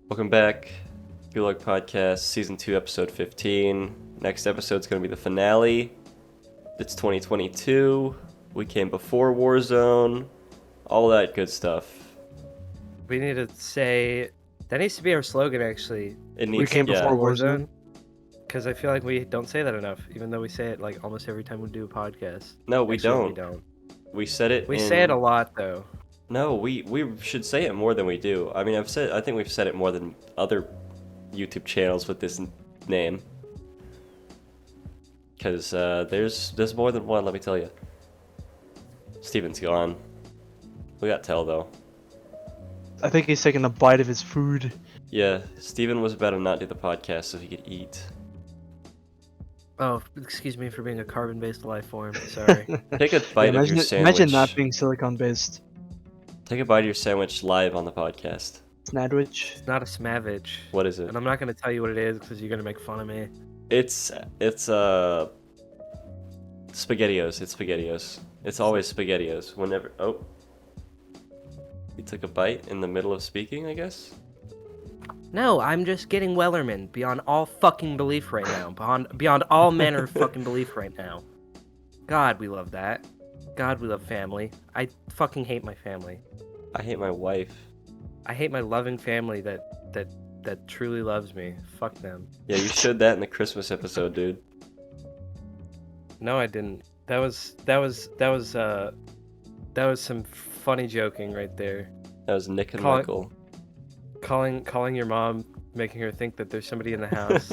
Welcome back, Gulag Podcast, Season 2, Episode 15. Next episode's going to be the finale. It's 2022. We came before Warzone. All that good stuff. We need to say... That needs to be our slogan, actually. It needs, We came yeah. before Warzone. Because I feel like we don't say that enough, even though we say it like almost every time we do a podcast. No, we Actually, don't. We said it We say it a lot, though. No, we should say it more than we do. I mean, I think we've said it more than other YouTube channels with this name. Because there's more than one, let me tell you. Steven's gone. We got Tell, though. I think he's taking a bite of his food. Yeah, Steven was about to not do the podcast so he could eat. Oh, excuse me for being a carbon-based life form. Sorry. Take a bite of your sandwich. Imagine not being silicon-based. Take a bite of your sandwich live on the podcast. Snadwich. It's not a smavage. What is it? And I'm not going to tell you what it is because you're going to make fun of me. It's SpaghettiOs. It's SpaghettiOs. It's always SpaghettiOs. Whenever. Oh. You took a bite in the middle of speaking, I guess? No, I'm just getting Wellerman beyond all fucking belief right now. Beyond all manner of fucking belief right now. God, we love that. God, we love family. I fucking hate my family. I hate my wife. I hate my loving family that truly loves me. Fuck them. Yeah, you showed that in the Christmas episode, dude. No, I didn't. That was some funny joking right there. That was Nick and Call it- Michael. Calling your mom, making her think that there's somebody in the house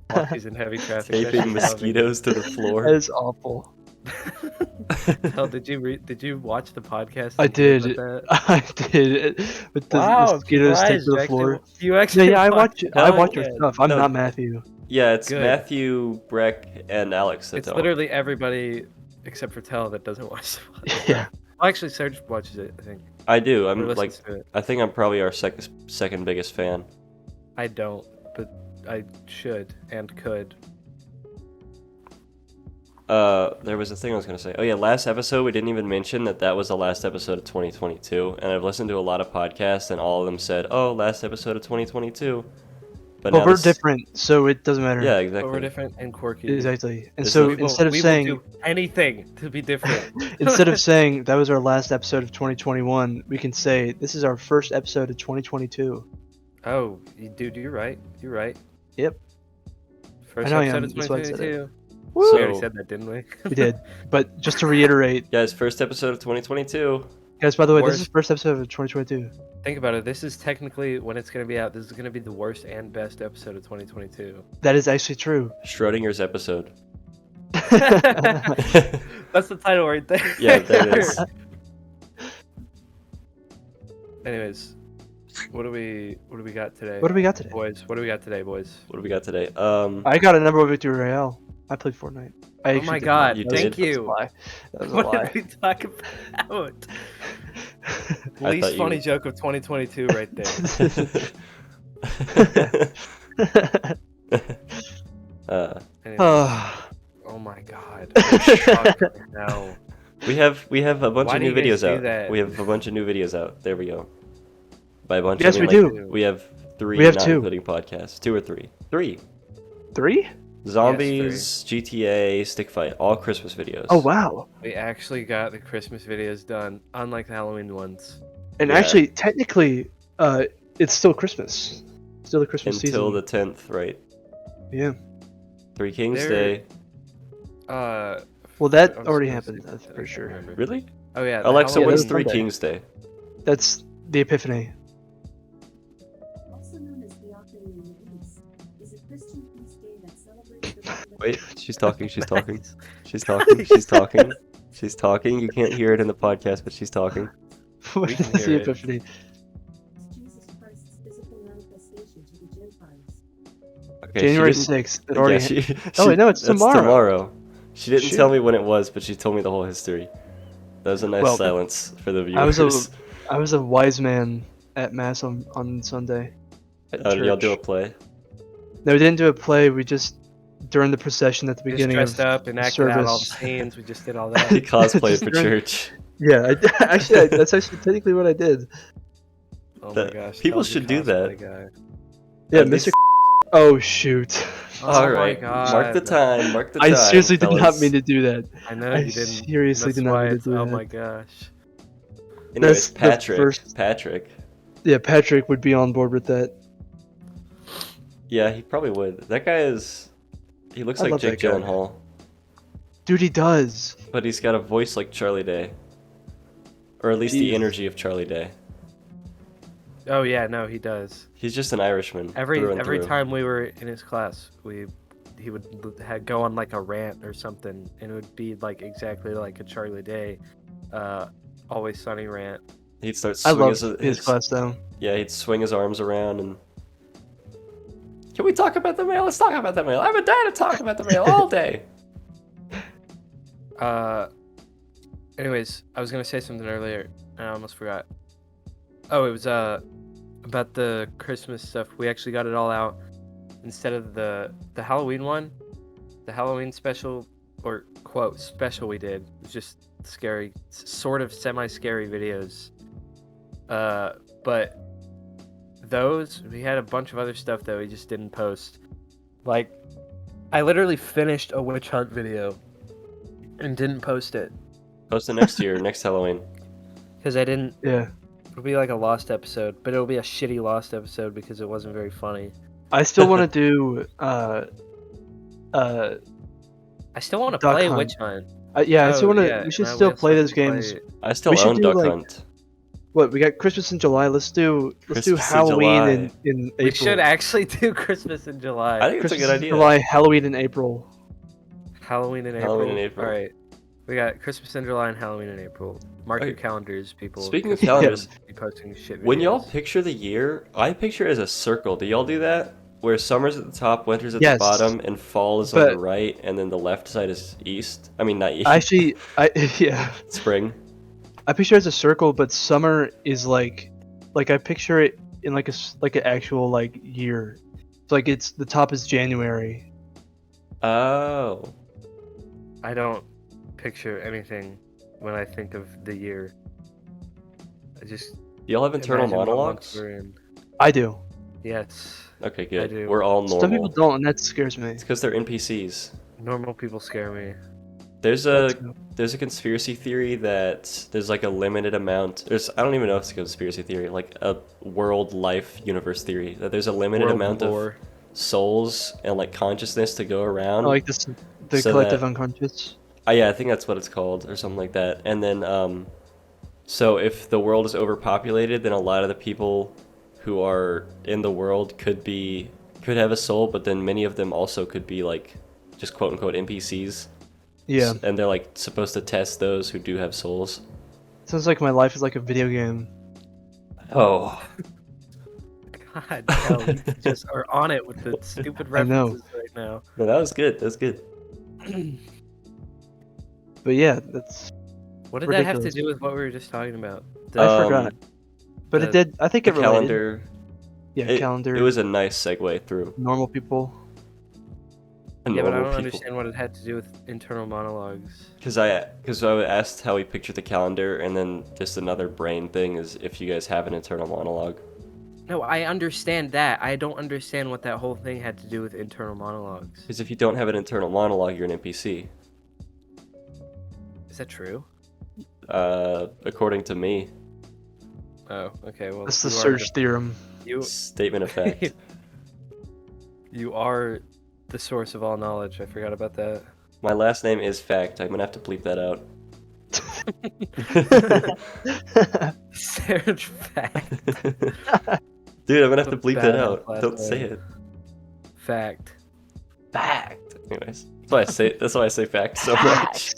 while she's in heavy traffic. that Taping she's mosquitoes to the That floor. is awful. loving. Hell, did you watch the podcast? I and hear did. about that? I did. With the mosquitoes taped to the floor. You actually Yeah, I watch podcast. your stuff. I'm No. not Matthew. Yeah, it's Good. Matthew, Breck, and Alex that It's don't. literally everybody except for Tell that doesn't watch the podcast. Yeah. Well, actually, Serj watches it, I think. I do. Or I'm like, listens to it. I think I'm probably our second biggest fan. I don't, but I should and could. There was a thing I was gonna say. Oh yeah, last episode we didn't even mention that was the last episode of 2022, and I've listened to a lot of podcasts, and all of them said, "Oh, last episode of 2022." But now we're this- different, so it doesn't matter. Yeah, But exactly. we're different and quirky. Exactly. And Is so it- instead of we saying will do anything to be different. instead of saying that was our last episode of 2021, we can say this is our first episode of 2022. Oh, dude, you're right. You're right. Yep. First I know I episode am, of that's why I said it. 2022. So- We already said that, didn't we? We did. But just to reiterate, Guys, first episode of 2022. guys, by the way, this Worst- is the first episode of 2022. Think about it. This is technically, when it's going to be out, this is going to be the worst and best episode of 2022. That is actually true. Schrodinger's episode. That's the title right there. Yeah, there it is. Anyways, what do we got today? What do we got today? boys? What do we got today, boys? What do we got today? I got a number of Victory Royale. I played Fortnite. I Oh actually my did God, You not. thank That was you. a lie. That was a What lie. did we talk about? I Least thought you- funny joke of 2022 right there. Anyways, oh my God. No. we have a bunch Why of do new you guys videos do out. that? We have a bunch of new videos out. There we go. By a bunch, Yes, I mean, we like, do. We have 3, We have not 2. including podcasts. 2 or 3. 3. 3? Zombies, GTA, Stick Fight, all Christmas videos. Oh wow. We actually got the Christmas videos done, unlike the Halloween ones. And Yeah. actually, technically, it's still Christmas. Still the Christmas Until season. the 10th, right? Yeah. 3 Kings They're- Day. Well, that I'm already supposed happened. to- That's I for can't sure. remember. Really? Oh yeah. the Alexa, Halloween- what's that's 3 Sunday. Kings Day? That's the Epiphany. Also known as the Afternoon of Peace, is a Christian feast day that celebrates the birth of Wait, she's talking, she's talking. She's talking, she's talking. She's talking. You can't hear it in the podcast, but she's talking. What can is hear the it. Epiphany? Jesus Christ's physical manifestation to the Gentiles. Okay, she January didn't- 6th. It already yeah, Oh, wait, no, it's that's tomorrow. She didn't Shoot. tell me when it was, but she told me the whole history. That was a nice Well, silence for the I viewers. was a wise man at Mass on Sunday. At Did y'all do a church. play? No, we didn't do a play. We just, during the procession at the We just beginning dressed of up and acted out all the service. scenes. We just did all He that. cosplayed Just for during- church. Yeah, that's actually technically what I did. Oh That- my gosh. people Telji should do that. cosplay guy. Yeah, At Mr. least- Oh shoot. Oh All my right, mark the God. time. Mark the I time. seriously did not fellas. mean to do that. I know I you didn't. seriously That's did not why mean to it's, do oh that. my gosh. Anyways, That's the Patrick. first- Patrick. Yeah, Patrick would be on board with that. Yeah, he probably would. That guy is. He looks I like love Jake that guy. Gyllenhaal, Dude, he does. but he's got a voice like Charlie Day, or at least the Jeez. energy of Charlie Day. Oh yeah, no, he does. He's just an Irishman. Every through and through. time we were in his class, he would go on like a rant or something, and it would be like exactly like a Charlie Day, Always Sunny rant. He'd start I swinging love his class though. Yeah, he'd swing his arms around and. Can we talk about the mail? Let's talk about the mail. I've been dying to talk about the mail all day. Anyways, I was gonna say something earlier, and I almost forgot. Oh, it was about the Christmas stuff. We actually got it all out instead of the Halloween one. The Halloween special, or quote special, we did. It was just scary, sort of semi-scary videos. But those, we had a bunch of other stuff that we just didn't post. Like, I literally finished a witch hunt video and didn't post it Post it next year, next Halloween. because I didn't. Yeah. It'll be like a lost episode, but it'll be a shitty lost episode because it wasn't very funny. I still want to do I still want to Duck play Hunt. Witch Hunt. yeah, I Oh, still want to. yeah, We should and I still also play have those to play games. it. I still We should own do, Duck like, Hunt. What we got Christmas in July. Let's do Christmas in Halloween July. in April. We should actually do Christmas in July. I think it's Christmas a good in idea. July, Halloween in April. Halloween in April. Halloween in April. All right. We got Christmas in July and Halloween in April. Mark your Okay. calendars, people. Speaking of 'cause we're gonna calendars, be posting shit when y'all videos. picture the year, I picture it as a circle. Do y'all do that? Where summer's at the top, winter's at Yes. the bottom, and fall is on But- the right, and then the left side is east. I mean, not east. Actually, yeah, Spring. I picture it as a circle, but summer is like I picture it in like an actual like year. It's like it's the top is January. Oh. I don't picture anything when I think of the year. I just Y'all have internal imagine what month monologues? we're in. I do. Yes. Okay, good. do. We're all normal. Some people don't, and that scares me. It's because they're NPCs. Normal people scare me. There's a conspiracy theory that there's like a limited amount. I don't even know if it's a conspiracy theory, like a world life universe theory that there's a limited World amount lore. of souls and like consciousness to go around. I like this, the So collective that- unconscious. Yeah, I think that's what it's called or something like that. And then so if the world is overpopulated, then a lot of the people who are in the world could have a soul, but then many of them also could be like just quote unquote NPCs. Yeah, And they're like supposed to test those who do have souls. sounds like my life is like a video game. Oh. God, hell, you just are on it with the stupid I know. references right now. No, that was good. That was good. But yeah, that's What did that have to Ridiculous. do with what we were just talking about? I forgot. But the- it did. I think The it related. calendar. Yeah, calendar. It was a nice segue through. normal people. Yeah, but I normal don't people. understand what it had to do with internal monologues. Because I asked how we picture the calendar, and then just another brain thing is if you guys have an internal monologue. No, I understand that. I don't understand what that whole thing had to do with internal monologues. Because if you don't have an internal monologue, you're an NPC. Is that true? According to me, Oh, okay. Well, That's the you are Serj theorem. You statement of fact. you are the source of all knowledge. I forgot about that. My last name is Fact. I'm gonna have to bleep that out. Serj fact. Dude, I'm gonna have to That's bleep bad that on out. last Don't say name. it. Fact. Fact. Anyways, that's why I say fact so much.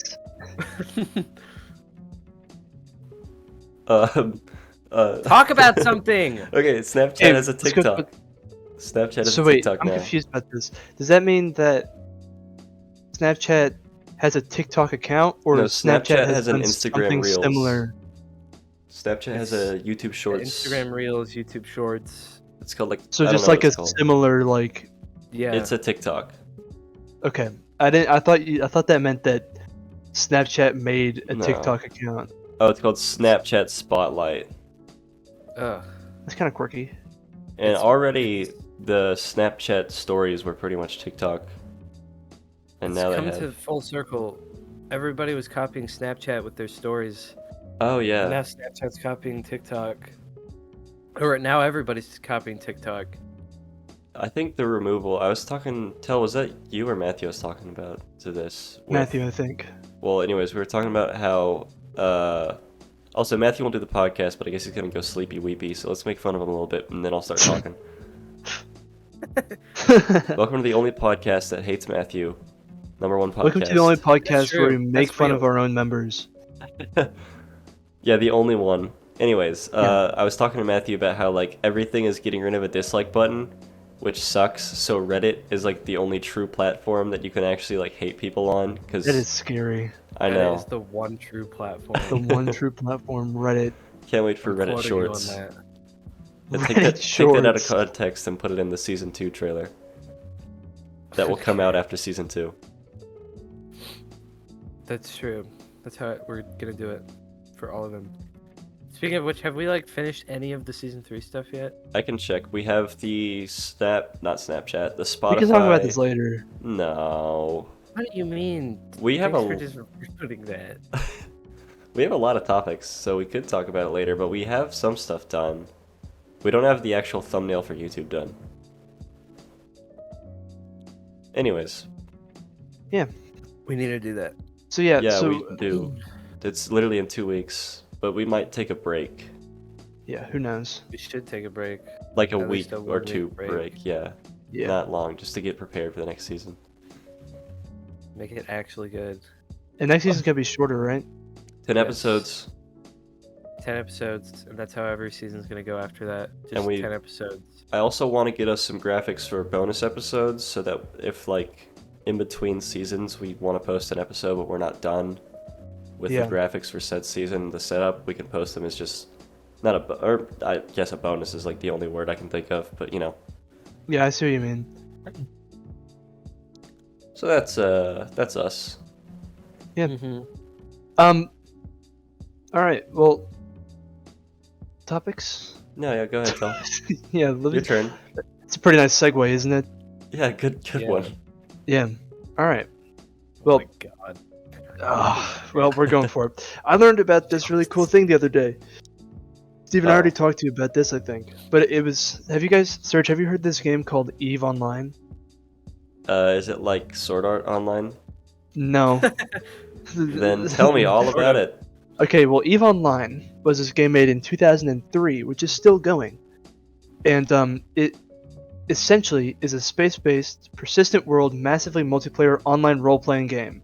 Talk about something. Okay, Snapchat Hey, has a let's go- TikTok. Snapchat has So a wait, TikTok I'm now. confused about this. Does that mean that Snapchat has a TikTok account, or No, Snapchat, Snapchat has an done Instagram something Reels. similar? Snapchat has a YouTube Shorts. Instagram Reels, YouTube Shorts. It's called like. So I don't just know what like a it's called. similar like. Yeah. It's a TikTok. Okay, I thought that meant that Snapchat made a No. TikTok account. Oh, it's called Snapchat Spotlight. Ugh. It's kind of quirky. And It's- already the Snapchat stories were pretty much TikTok. And It's now they come have. to full circle. Everybody was copying Snapchat with their stories. Oh And yeah. now Snapchat's copying TikTok. Or now everybody's copying TikTok. I think the removal. I was talking. Was that you or Matthew? I was talking about to this. with- Matthew, I think. Well, anyways, we were talking about how. Also, Matthew won't do the podcast, but I guess he's gonna go sleepy weepy. So let's make fun of him a little bit, and then I'll start talking. Welcome to the only podcast that hates Matthew. Number one podcast. Welcome to the only podcast where we true. make That's fun real. of our own members. Yeah, the only one. Anyways, I was talking to Matthew about how like everything is getting rid of a dislike button, which sucks. So Reddit is like the only true platform that you can actually like hate people on. Because That is scary. I That know. is the one true platform. The one true platform, Reddit. Can't wait for I'm Reddit quoting you on shorts. that. Yeah, take Reddit that out of shorts. context and put it in the season 2 trailer. That will come out after season 2. That's true. That's how we're gonna do it for all of them. Speaking of which, have we like finished any of the season 3 stuff yet? I can check. We have the not Snapchat, the Spotify. We can talk about this later. No. What do you mean? We have Thanks a for just putting that. we have a lot of topics, so we could talk about it later, but we have some stuff done. We don't have the actual thumbnail for YouTube done. Anyways, We need to do that. So yeah, yeah, so we do. It's literally in 2 weeks, but we might take a break. yeah, who knows? We should take a break. Like a At least week a or 1 two week break. break, yeah. Yeah. Not long, just to get prepared for the next season. Make it actually good. And next season's gonna be shorter, right? 10 Yes. episodes. 10 episodes, and that's how every season's gonna go after that. Just And we- 10 episodes. I also want to get us some graphics for bonus episodes so that if like in between seasons we want to post an episode but we're not done with Yeah. the graphics for said season, the setup, we can post them as just not or I guess a bonus is like the only word I can think of, but you know. Yeah, I see what you mean. So that's us. Yeah. Mhm. All right. Well, topics. No, yeah, go ahead, Phil. Yeah, Your turn. it's a pretty nice segue, isn't it? Yeah, good Yeah. one. Yeah. All right. Oh Well, my god. well, we're going for it. I learned about this really cool thing the other day. Steven, I Oh. already talked to you about this, I think. But it was. Have you guys, Serj, have you heard this game called EVE Online? Is it like Sword Art Online? No. Then tell me all about it. Okay, well, EVE Online was this game made in 2003, which is still going. And it essentially is a space-based, persistent world, massively multiplayer online role-playing game.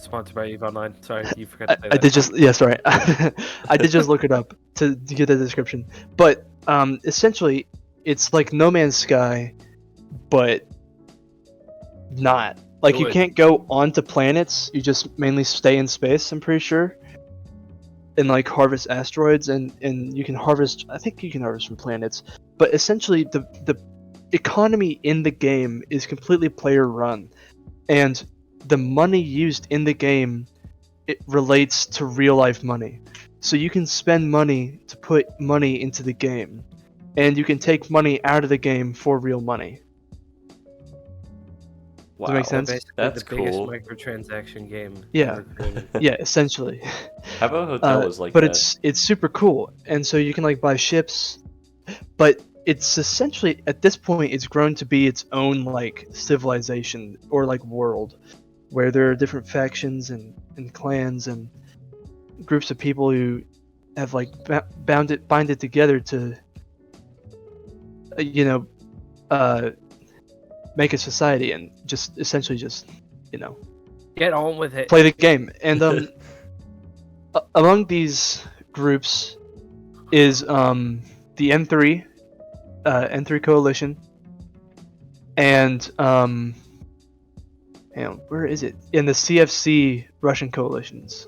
Sponsored by EVE Online. Sorry, you forgot to say I that. did just, yeah, sorry. I did just look it up to get the description. But essentially, it's like No Man's Sky, but not. Like, you Good. can't go onto planets, you just mainly stay in space, I'm pretty sure. And, like, harvest asteroids, and you can harvest, I think you can harvest from planets. But essentially, the economy in the game is completely player-run. And the money used in the game, it relates to real-life money. So you can spend money to put money into the game. And you can take money out of the game for real money. Wow. that make sense? Basically That's the biggest cool. microtransaction game. Yeah. ever created. Yeah, essentially. How about Hotel was like but that? it's super cool, and so you can like buy ships, but it's essentially at this point it's grown to be its own like civilization or like world, where there are different factions and clans and groups of people who have like bind it together to make a society and just essentially just Get on with it. play the game. And among these groups is the N3 coalition, and where is it? In the CFC Russian coalitions.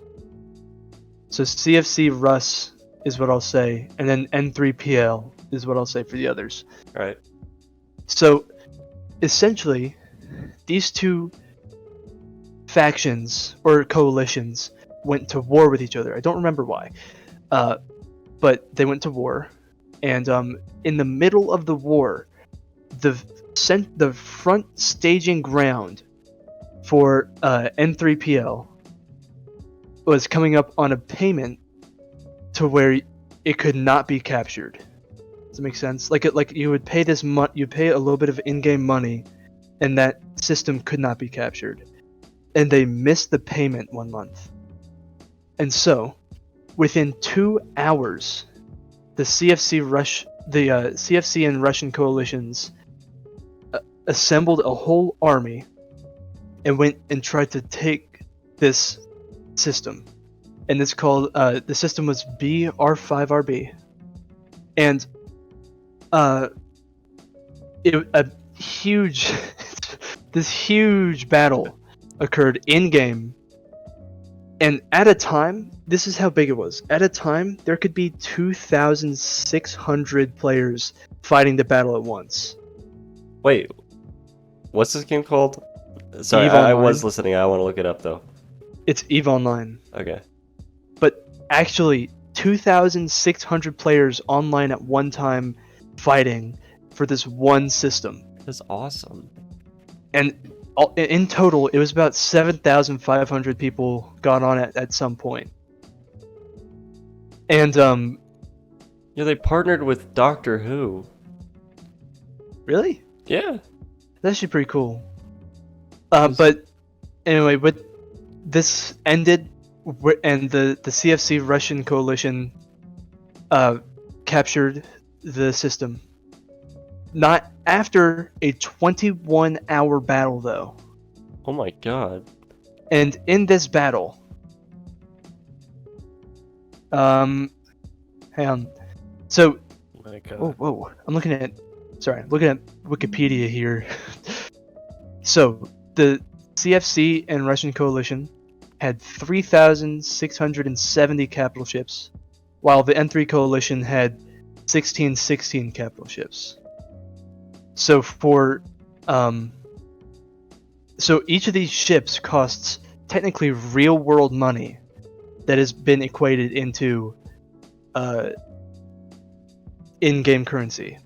So CFC Rus is what I'll say, and then N3PL is what I'll say for the others. Right. So essentially, these two factions or coalitions went to war with each other. I don't remember why, but they went to war, and in the middle of the war, the front staging ground for N3PL was coming up on a payment to where it could not be captured. Does that make sense? Like you would pay you pay a little bit of in-game money, and that system could not be captured, and they missed the payment 1 month. And so, within 2 hours, the CFC and Russian coalitions assembled a whole army and went and tried to take this system. And it's called the system was BR5RB, and this huge battle occurred in game. And at a time, this is how big it was. At a time, there could be 2,600 players fighting the battle at once. Wait, what's this game called? Sorry, EVE I Online. was listening. I want to look it up though. It's EVE Online. Okay. But actually, 2,600 players online at one time fighting for this one system. That's awesome. And in total, it was about 7,500 people got on it at some point. And, Yeah, they partnered with Doctor Who. really? Yeah. That's actually pretty cool. But anyway, this ended, and the CFC Russian coalition captured the system. Not after a 21-hour battle, though. Oh my god. And in this battle, hang on. So, My God. whoa, I'm looking at Wikipedia here. So, the CFC and Russian coalition had 3,670 capital ships, while the N3 coalition had 1616 capital ships. So so each of these ships costs technically real world money that has been equated into in-game currency.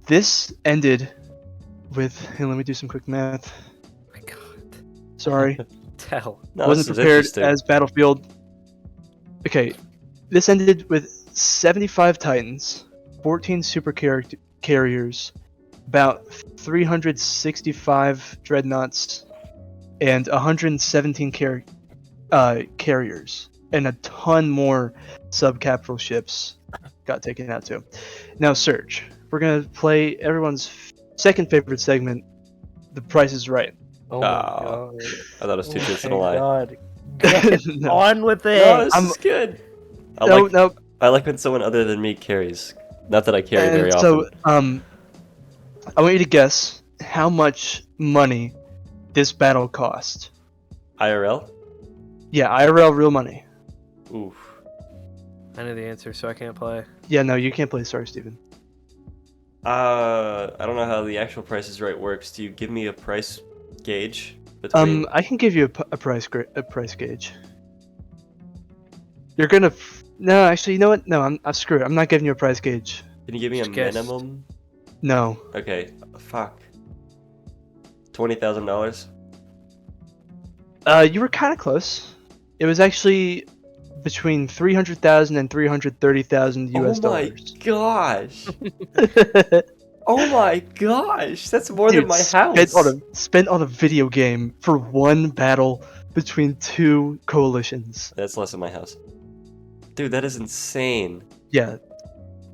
This ended with, hey, let me do some quick math. Oh my God. Sorry. Tell. No, Wasn't this is prepared interesting. as Battlefield. Okay, this ended with 75 Titans, 14 super carriers, about 365 dreadnoughts, and 117 carriers, and a ton more sub-capital ships got taken out too. Now, Serj, we're gonna play everyone's second favorite segment, The Price is Right. Oh my Oh. God. I thought it was two truths and a Oh my lie. God. Get No. on with it. No, this I'm- is good. No. I like when someone other than me carries. Not that I carry very And often. so, I want you to guess how much money this battle cost. IRL? Yeah, IRL, real money. Oof. I know the answer, so I can't play. Yeah, no, you can't play. Sorry, Steven. I don't know how the actual Price is Right works. Do you give me a price gauge between? I can give you a price gauge. You're gonna. No, actually, you know what? No, I'm screw it. I'm not giving you a price gauge. Can you give me a Just guess. minimum? No. Okay. Fuck. $20,000. You were kind of close. It was actually between 300,000 and 330,000 US dollars. Gosh. Oh my gosh. That's more than Dude, my house. spent on a video game for one battle between two coalitions. That's less than my house. Dude, that is insane. Yeah,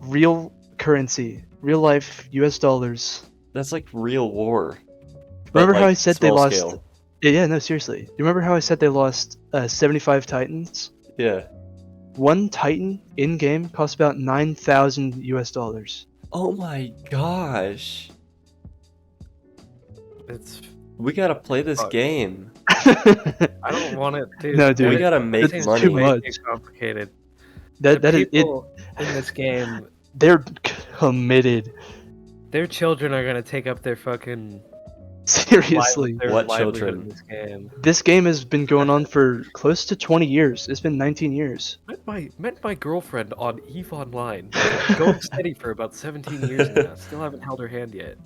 real currency, real life US dollars. That's like real war. But, Remember how like, I said they small lost? scale. Yeah, no, seriously. You remember how I said they lost 75 Titans? Yeah. One Titan in game costs about 9,000 US dollars. Oh my gosh. It's. We gotta play this Fuck. game. I don't want it, dude. No, dude. We gotta make It's Seems money. too way much. too complicated. that The is it. people in this game, They're committed. their children are gonna take up their fucking Seriously. their What livelihood children? in this game. This game has been going on for close to 20 years. It's been 19 years. Met my girlfriend on EVE Online. Going steady for about 17 years now. Still haven't held her hand yet.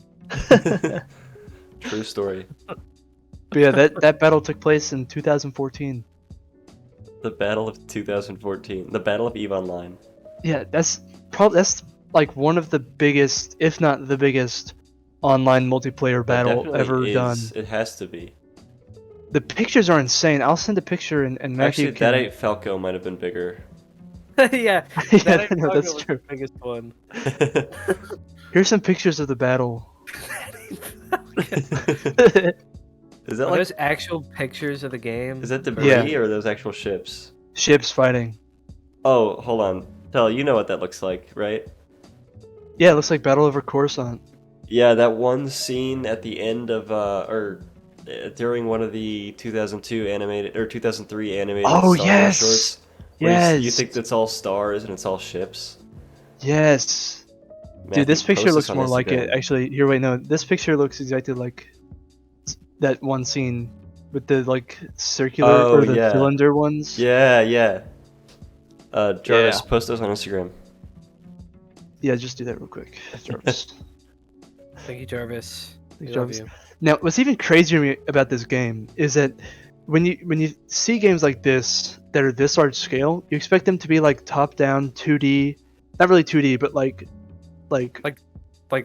True story. But yeah, that battle took place in 2014. The Battle of 2014. The Battle of EVE Online. Yeah, that's like one of the biggest, if not the biggest, online multiplayer That battle definitely ever is. done. It has to be. The pictures are insane. I'll send a picture and Matthew Actually, can. that 8 Falco might have been bigger. yeah, Yeah, that no, Falco that's was true. the biggest one. Here's some pictures of the battle. Is that Are like? those actual pictures of the game? Is that debris Yeah. or are those actual ships? Ships fighting. Oh, hold on. Tell you know what that looks like, right? Yeah, it looks like Battle over Coruscant. Yeah, that one scene at the end of during one of the 2002 animated or 2003 animated Oh, Star yes! Wars shorts. Where you Yes. think it's all stars and it's all ships. Yes. Matthew, Dude, this picture post looks on more like it. Instagram. Actually, here, wait, no. This picture looks exactly like that one scene with the like circular Oh, or the yeah. cylinder ones. Yeah, yeah. Jarvis, Yeah. post those on Instagram. Yeah, just do that real quick, Jarvis. Thank you, Jarvis. We love Jarvis. you. Now, what's even crazier to me about this game is that when you see games like this that are this large scale, you expect them to be like top-down 2D, not really 2D, but like Like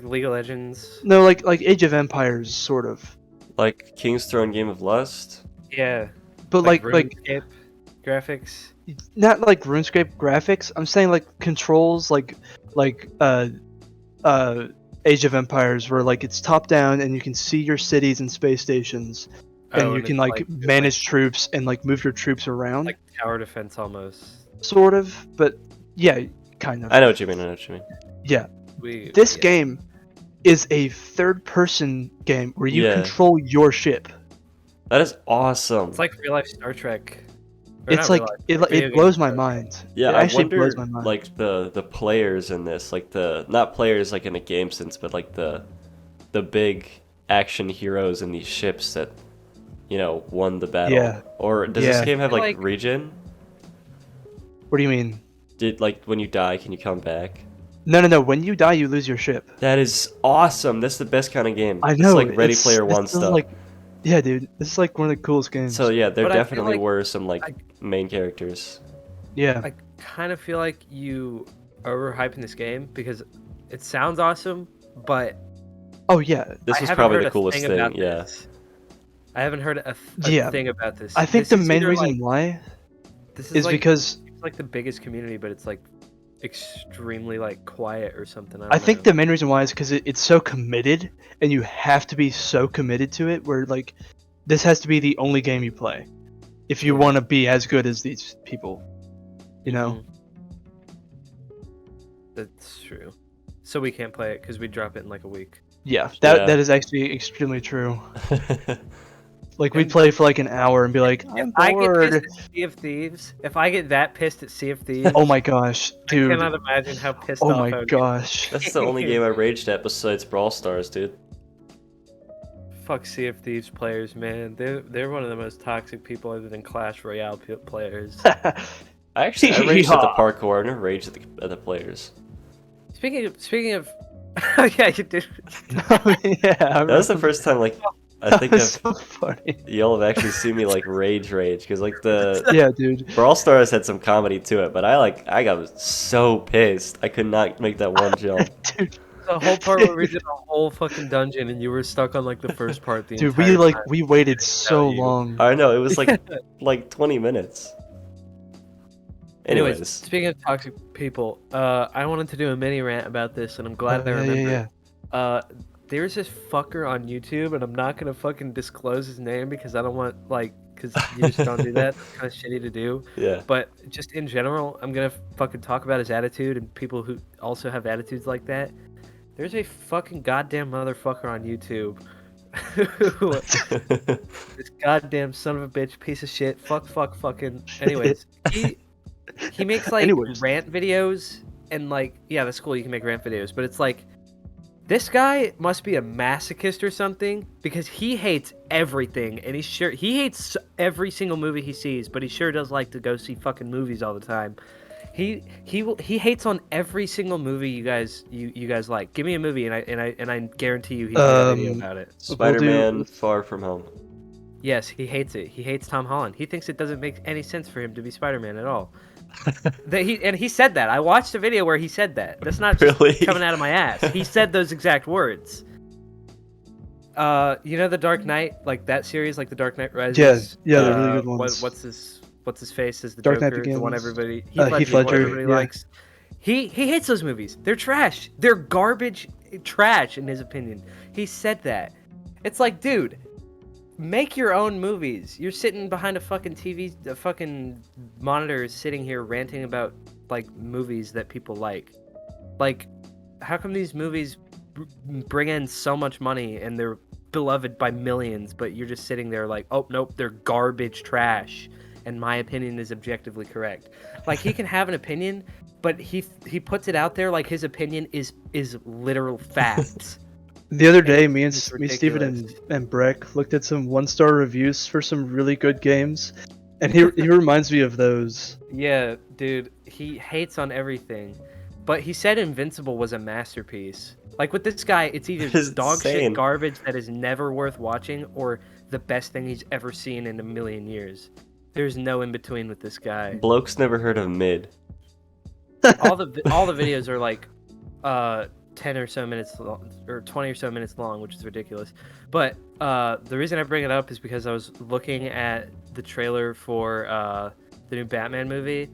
League of Legends. no, like Age of Empires sort of. Like King's Throne Game of Lust. Yeah. But like RuneScape graphics. not like RuneScape graphics. I'm saying like controls like Age of Empires where like it's top down and you can see your cities and space stations and Oh, you and can it's like it's manage troops and like move your troops around like tower defense almost. sort of, but yeah, kind of. I know what you mean. I know what you mean. Yeah. We This yeah. game is a third person game where you Yeah. control your ship. That is awesome. It's like real life Star Trek. Or It's not like real life, video it blows game my Star Trek. mind. Yeah, it I actually wonder, blows my mind. like the players in this, like the not players like in a game sense, but like the big action heroes in these ships that won the battle. Yeah. Or does Yeah. this game have like Like- regen? What do you mean? Did like when you die, can you come back? No. When you die, you lose your ship. That is awesome. That's the best kind of game. I know. It's like Ready Player this One is stuff. Like, yeah, dude. This is like one of the coolest games. So yeah, there But I feel definitely like were some like I- main characters. yeah. I kind of feel like you overhyping this game because it sounds awesome, but Oh yeah. This I was haven't probably heard the a coolest thing. about Yeah. this. I haven't heard a Yeah. thing about this. I think This the is main either, reason like, why this is like, because it's like the biggest community, but it's like extremely like quiet or something. I don't think know. the main reason why is because it's so committed, and you have to be so committed to it. Where like, this has to be the only game you play, if you Yeah. want to be as good as these people. You know. That's true. So we can't play it because we drop it in like a week. Yeah. Yeah. That is actually extremely true. Like we And- play for like an hour and be like, I'm If I get pissed bored. at Sea of Thieves, if I get that pissed at Sea of Thieves, Oh my gosh, I dude. cannot imagine how pissed Oh off my I would gosh. That's the only game I raged at besides Brawl Stars, dude. be. Fuck Sea of Thieves players, man. They're one of the most toxic people other than Clash Royale players. I raged at the Yeehaw. parkour. I never raged at the players. Speaking of, yeah, you did. Yeah, That was the first time, like, I think That's of so funny. y'all have actually seen me like rage, because like the Yeah, dude. Brawl Stars had some comedy to it, but I got so pissed I could not make that one jump. Dude, The whole part where we did a whole fucking dungeon and you were stuck on like the first part the dude, entire time. we waited so you. long. I know it was like 20 minutes. Anyways, Anyways, speaking of toxic people, I wanted to do a mini rant about this, and I'm glad I yeah, remembered. yeah. There's this fucker on YouTube, and I'm not gonna fucking disclose his name because I don't want because you just don't do that. It's kind of shitty to do. yeah. But just in general, I'm gonna fucking talk about his attitude and people who also have attitudes like that. There's a fucking goddamn motherfucker on YouTube. This goddamn son of a bitch, piece of shit, fucking. Anyways, he makes like Anyways. rant videos and like yeah, that's cool. You can make rant videos, but it's like This guy must be a masochist or something because he hates everything, and he hates every single movie he sees, but he sure does like to go see fucking movies all the time. He hates on every single movie you guys like. Give me a movie, and I guarantee you he's made a video about it. Spider-Man: Far From Home. Yes, he hates it. He hates Tom Holland. He thinks it doesn't make any sense for him to be Spider-Man at all. He said that. I watched a video where he said that. That's not just Really? coming out of my ass. He said those exact words. You know the Dark Knight, like that series, like the Dark Knight Rises. Yeah, they're really good ones. What's his face is the Dark Knight Joker, Begins. the one everybody Heath Ledger, everybody yeah. likes. He hates those movies. They're trash. They're garbage trash in his opinion. He said that. It's like, dude, make your own movies. You're sitting behind a fucking TV, a fucking monitor, sitting here ranting about like movies that people like. Like, how come these movies bring in so much money and they're beloved by millions, but you're just sitting there like, oh nope, they're garbage trash, and my opinion is objectively correct. Like, he can have an opinion, but he puts it out there like his opinion is literal facts. The other day, me, It's Steven, and Breck looked at some 1-star reviews for some really good games, and he reminds me of those. Yeah, dude, he hates on everything. But he said Invincible was a masterpiece. Like, with this guy, it's either It's dog insane. shit garbage that is never worth watching or the best thing he's ever seen in a million years. There's no in between with this guy. Bloke's never heard of mid. All the videos are like 10 or so minutes long, or 20 or so minutes long, which is ridiculous. But the reason I bring it up is because I was looking at the trailer for the new Batman movie.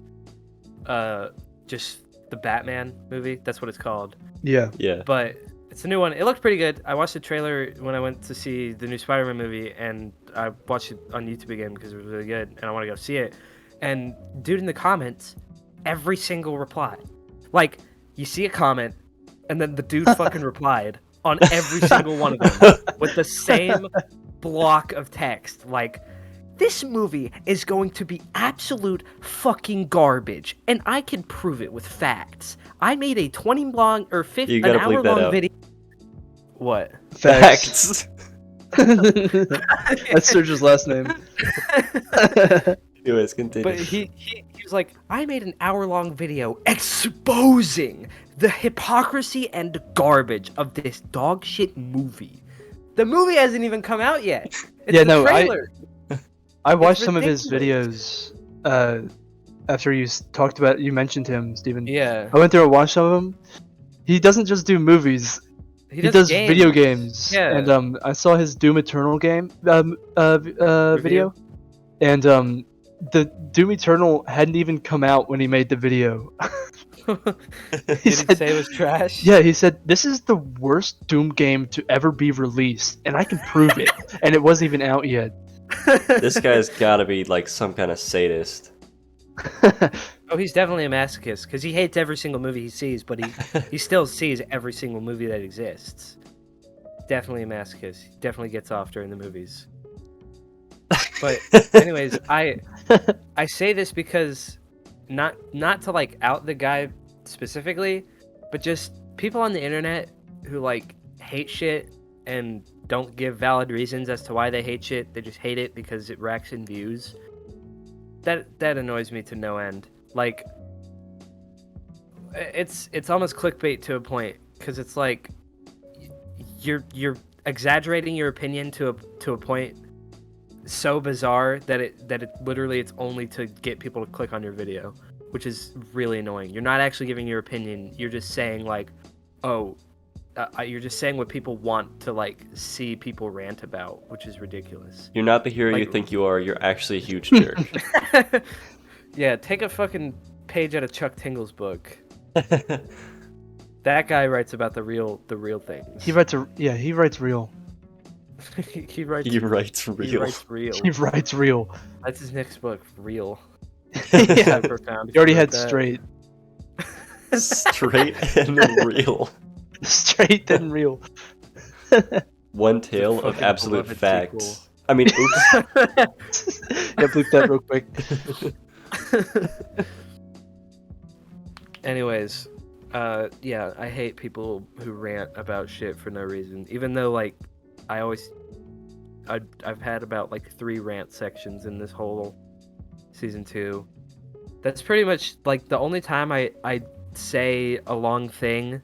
Just the Batman movie, that's what it's called. Yeah. Yeah. But it's a new one. It looked pretty good. I watched the trailer when I went to see the new Spider-Man movie, and I watched it on YouTube again because it was really good, and I want to go see it. And dude, in the comments, every single reply, like, you see a comment, and then the dude fucking replied on every single one of them with the same block of text, like, this movie is going to be absolute fucking garbage, and I can prove it with facts. I made a 20 long or 50 You an gotta bleep hour that long out. video. What? Facts. Facts. That's Serj's last name. Anyways, continue. But he was like, I made an hour-long video exposing the hypocrisy and garbage of this dog shit movie. The movie hasn't even come out yet. It's Yeah, the no, trailer. I watched It's some of his ridiculous. videos after talked about you mentioned him, Steven. Yeah. I went through and watched some of them. He doesn't just do movies. He does games. video games. Yeah. And I saw his Doom Eternal game video. And the Doom Eternal hadn't even come out when he made the video. Did he say it was trash? Yeah, he said, this is the worst Doom game to ever be released, and I can prove it. And it wasn't even out yet. This guy's gotta be like some kind of sadist. Oh, he's definitely a masochist because he hates every single movie he sees, but he still sees every single movie that exists. Definitely a masochist. He definitely gets off during the movies. But anyways, I say this because not to like out the guy specifically, but just people on the internet who like hate shit and don't give valid reasons as to why they hate shit. They just hate it because it racks in views. That annoys me to no end. Like, it's almost clickbait to a point because it's like you're exaggerating your opinion to a point so bizarre that it literally it's only to get people to click on your video, which is really annoying. You're not actually giving your opinion. You're just saying like, oh, you're just saying what people want to like see people rant about, which is ridiculous. You're not the hero you Like- think you are. You're actually a huge jerk. Yeah, take a fucking page out of Chuck Tingle's book. That guy writes about the real things. He writes real. he writes He writes he real. writs real. He writes real. That's his next book, Real. Yeah. So profound if He already you had wrote that. straight. Straight and real. Straight and real. One tale of fucking absolute beloved facts. sequel. I mean, oops. Yeah, bleep that real quick. Anyways, Yeah, I hate people who rant about shit for no reason. Even though, like, I've had about, like, 3 rant sections in this whole season 2. That's pretty much, like, the only time I say a long thing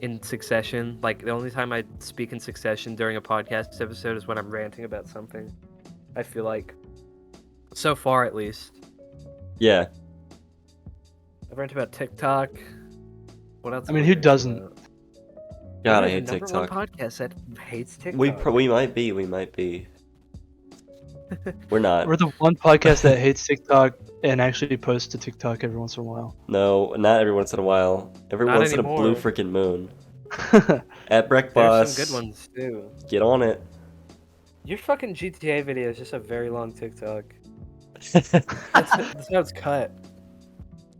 in succession. Like, the only time I speak in succession during a podcast episode is when I'm ranting about something. I feel like. So far, at least. Yeah. I've ranted about TikTok. What else? I mean, have who ranted doesn't? about? God, I We're hate the number one TikTok. podcast that hates TikTok. We might be. We're not. We're the one podcast that hates TikTok and actually posts to TikTok every once in a while. No, not every once in a while. Every Not once in a blue anymore. freaking moon. At Breck There's Boss. some good ones too. Get on it. Your fucking GTA video is just a very long TikTok. That's how it's cut.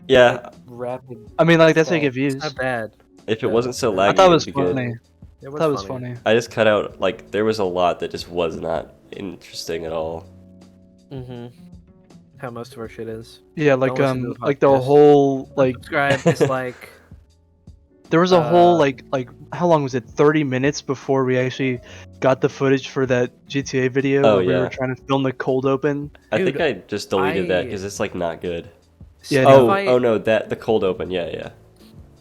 Yeah, Like, rapid. I mean, like, that's how you get fall. It's views. not bad. if it Yeah. wasn't so I laggy, thought it it'd was be good. funny. It I was thought it was funny. funny. I just cut out, like, there was a lot that just was not interesting at all. Mm-hmm. How most of our shit is. Yeah, Don't listen to the like the podcast. whole like Subscribe, dislike. there was a whole uh, like how long was it? 30 minutes before we actually got the footage for that GTA video Oh, where we yeah. were trying to film the cold open. I think Dude, I just deleted that I- because it's, like, not good. Yeah, Stick no. fight, Oh no, the cold open, yeah.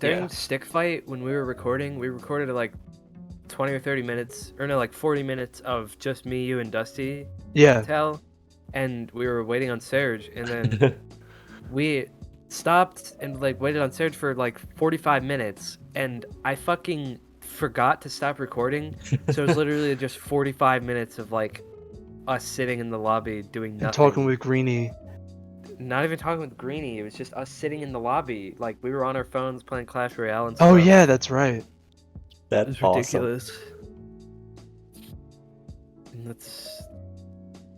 during yeah. stick fight when we recorded like 20 or 30 minutes, or no, like 40 minutes of just me, you, and Dusty. Yeah. Tell, and we were waiting on Serj, and then we stopped and like waited on Serj for like 45 minutes, and I fucking forgot to stop recording, so it was literally just 45 minutes of like us sitting in the lobby doing nothing. And talking with Greenie. Not even talking with Greenie, it was just us sitting in the lobby. Like, we were on our phones playing Clash Royale and stuff. Oh yeah, that's right. That's It's awesome. ridiculous. And that's...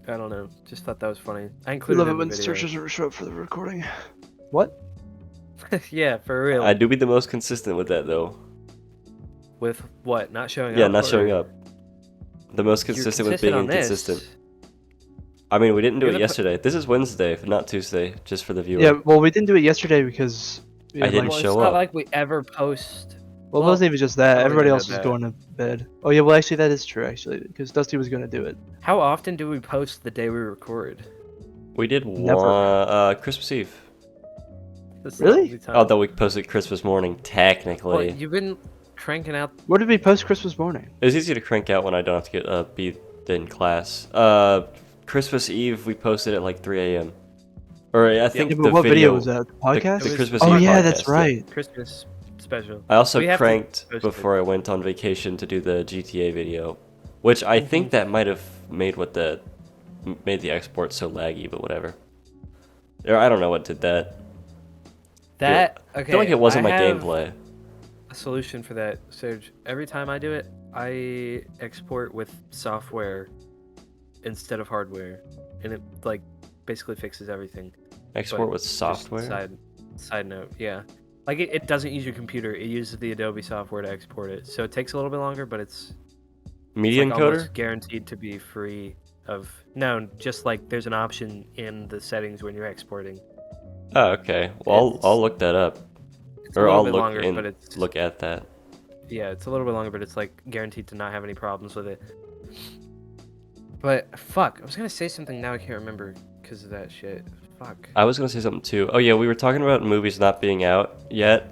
I don't know. Just thought that was funny. I We included love it it in when the Serj video. doesn't show up for the recording. What? Yeah, for real. I do be the most consistent with that, though. With what? Not showing Yeah, up? not or- showing up. The most You're consistent with being on this. inconsistent. I mean, we didn't do You're it the yesterday. This is Wednesday, not Tuesday, just for the viewer. Yeah, well, we didn't do it yesterday because I didn't Well, show it's not up. like we ever post... Well, it Well, wasn't even just I that. don't Everybody even else know was that. going to bed. Oh yeah, well actually that is true actually because Dusty was going to do it. How often do we post the day we record? We did Never. Christmas Eve. That's the Really? only time. Although we posted Christmas morning, Well, technically. you've been cranking out... What did we post Christmas morning? It was easy to crank out when I don't have to get be in class. Christmas Eve, we posted at like 3 a.m. Or I think Yeah, the but what video was that? The podcast? The was- Christmas Oh Eve yeah, podcast, that's right. Christmas special. I also We have to cranked post it. before I went on vacation to do the GTA video, which I think that might have made the export so laggy, but whatever. Or I don't know what did that. That... I Okay, feel like it wasn't my I have gameplay. a solution for that, Serj. Every time I do it, I export with software instead of hardware, and it like basically fixes everything. Export But with just software. Side note, yeah. Like it doesn't use your computer; it uses the Adobe software to export it. So it takes a little bit longer, but it's Media like encoder. almost guaranteed to be free of. No, just like there's an option in the settings when you're exporting. Oh, okay. Well, It's- I'll look that up, It's a or little I'll bit look longer, and but it's look at that. Yeah, it's a little bit longer, but it's like guaranteed to not have any problems with it. But fuck, I was gonna say something now I can't remember because of that shit. Fuck. I was gonna say something too. Oh yeah, we were talking about movies not being out yet.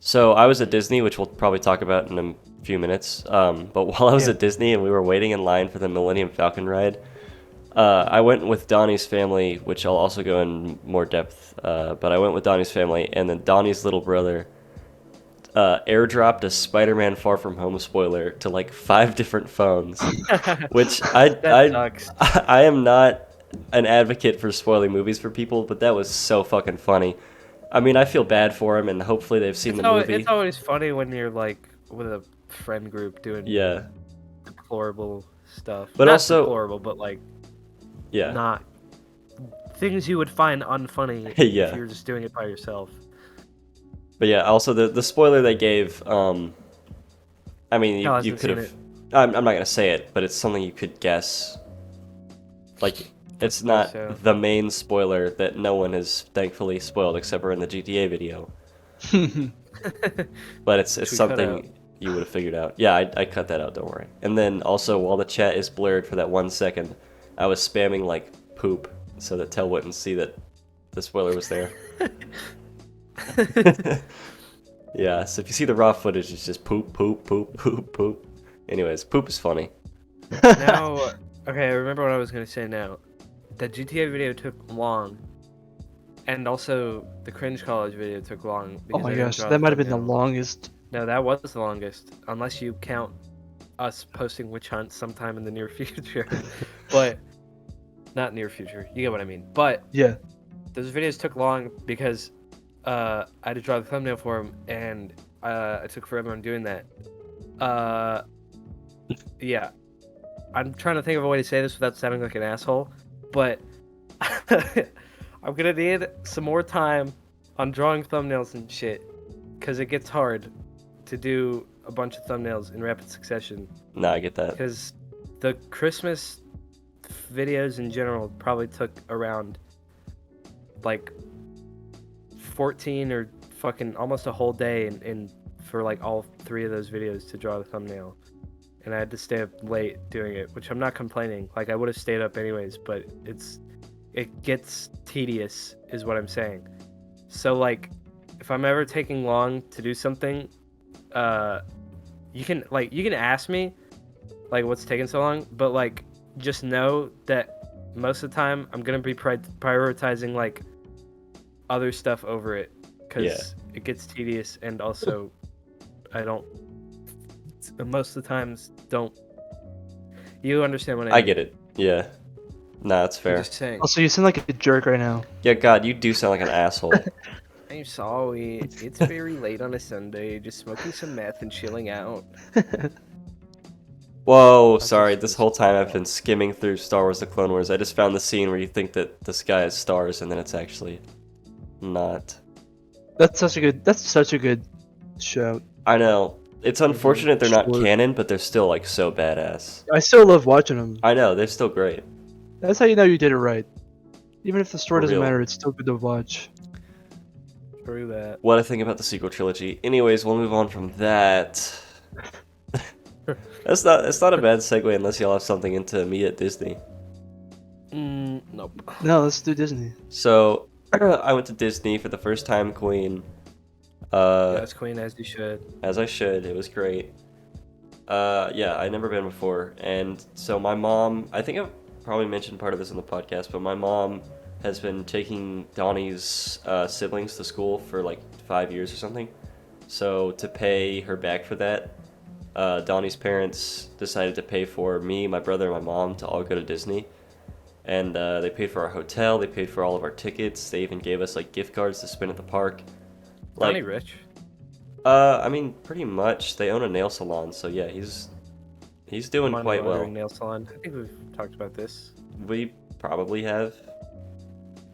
So I was at Disney, which we'll probably talk about in a few minutes. But while I was Yeah. at Disney and we were waiting in line for the Millennium Falcon ride, I went with Donnie's family, which I'll also go in more depth. But I went with Donnie's family, and then Donnie's little brother airdropped a Spider-Man Far From Home spoiler to like 5 different phones, which That sucks. I am not an advocate for spoiling movies for people, but that was so fucking funny. I mean, I feel bad for him, and hopefully they've seen the movie. It's always funny when you're like with a friend group doing Yeah, deplorable stuff. But Not also- deplorable, but like yeah. not things you would find unfunny Yeah. if you're just doing it by yourself. But yeah, also the spoiler they gave, I mean, No, I you hasn't could seen have. I'm not gonna say it, but it's something you could guess. Like, it's not so. the main spoiler that no one has thankfully spoiled except for in the GTA video. But it's Which we cut something out. you would have figured out. Yeah, I cut that out. Don't worry. And then also, while the chat is blurred for that 1 second, I was spamming like poop so that Tell wouldn't see that the spoiler was there. Yeah. So if you see the raw footage, it's just poop, poop, poop, poop, poop. Anyways, poop is funny. Now, okay, I remember what I was gonna say now. The GTA video took long, and also the Cringe College video took long. Oh Because my I didn't gosh, draw that the might have been the thumbnail. longest. No, that was the longest, unless you count us posting Witch Hunt sometime in the near future. But not near future. You get what I mean. But Yeah. those videos took long because I had to draw the thumbnail for them, and I took forever on doing that. Yeah. I'm trying to think of a way to say this without sounding like an asshole, but I'm gonna need some more time on drawing thumbnails and shit, because it gets hard to do a bunch of thumbnails in rapid succession. Nah, I get that. Because the Christmas videos in general probably took around like 14 or fucking almost a whole day in for like all 3 of those videos to draw the thumbnail. And I had to stay up late doing it, which I'm not complaining. Like, I would have stayed up anyways, but it gets tedious is what I'm saying. So like, if I'm ever taking long to do something, you can ask me like what's taking so long, but like just know that most of the time I'm gonna be prioritizing like other stuff over it, because it gets tedious, and also I don't most of the times don't. You understand what I mean? I get it. Yeah. Nah, that's I'm fair. just saying. Also, you sound like a jerk right now. Yeah, God, you do sound like an asshole. I'm sorry. It's very late on a Sunday, just smoking some meth and chilling out. Whoa, That's sorry. just- This whole time I've been skimming through Star Wars: The Clone Wars. I just found the scene where you think that the sky is stars, and then it's actually not. That's such a good show. I know. It's unfortunate they're not Sure. canon, but they're still like so badass. I still love watching them. I know, they're still great. That's how you know you did it right. Even if the story For doesn't real. matter, it's still good to watch. Through that. What I think about the sequel trilogy. Anyways, we'll move on from that. That's not a bad segue unless y'all have something into me at Disney. Nope. No, let's do Disney. So I went to Disney for the first time, Queen. Yes, Queen, as you should. As I should. It was great. Yeah, I'd never been before, and so my mom. I think I've probably mentioned part of this in the podcast, but my mom has been taking Donnie's siblings to school for like 5 years or something. So to pay her back for that, Donnie's parents decided to pay for me, my brother, and my mom to all go to Disney. And they paid for our hotel, they paid for all of our tickets, they even gave us like gift cards to spend at the park. Donnie Rich. I mean, pretty much. They own a nail salon, so yeah, he's doing Money quite well. laundering nail salon. I think we've talked about this. We probably have.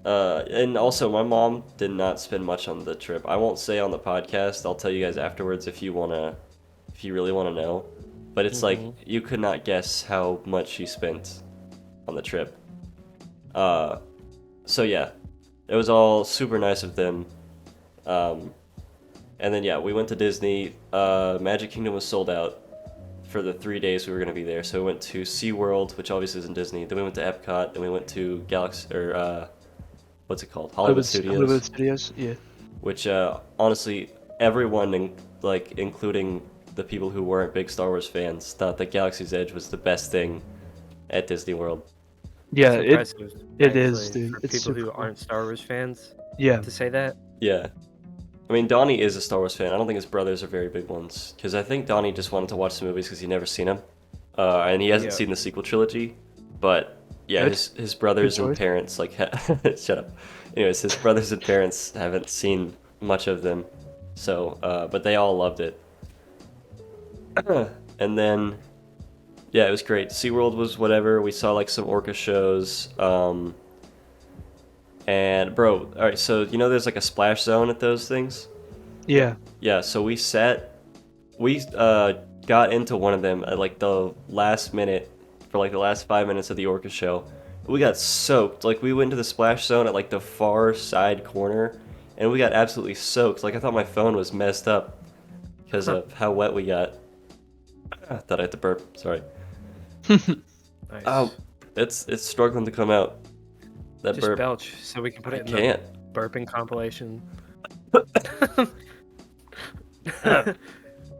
And also, my mom did not spend much on the trip. I won't say on the podcast. I'll tell you guys afterwards if you really wanna know. But it's like you could not guess how much she spent on the trip. So yeah, it was all super nice of them. And then yeah, we went to Disney. Magic Kingdom was sold out for the 3 days we were gonna be there. So we went to SeaWorld, which obviously isn't Disney. Then we went to Epcot. Then we went to Galaxy what's it called? Hollywood Studios. Hollywood Studios, yeah. Which honestly, everyone, including the people who weren't big Star Wars fans, thought that Galaxy's Edge was the best thing at Disney World. Yeah, It's impressive, it is, actually, dude. For It's people who super cool. aren't Star Wars fans yeah. to say that. Yeah. I mean, Donnie is a Star Wars fan. I don't think his brothers are very big ones. Because I think Donnie just wanted to watch the movies because he'd never seen them. And he hasn't Yeah. seen the sequel trilogy. But yeah, Good. his brothers Good and choice. parents, like, shut up. Anyways, his brothers and parents haven't seen much of them. So, but they all loved it. And then, yeah, it was great. SeaWorld was whatever. We saw like some orca shows. And bro, all right, so you know there's like a splash zone at those things? Yeah. Yeah, so we got into one of them at like the last minute for like the last 5 minutes of the orca show. We got soaked. Like we went to the splash zone at like the far side corner, and we got absolutely soaked. Like I thought my phone was messed up because of how wet we got. I thought I had to burp. Sorry. Nice. Oh, it's struggling to come out. That Just burp. belch so we can put I it in can't. the burping compilation.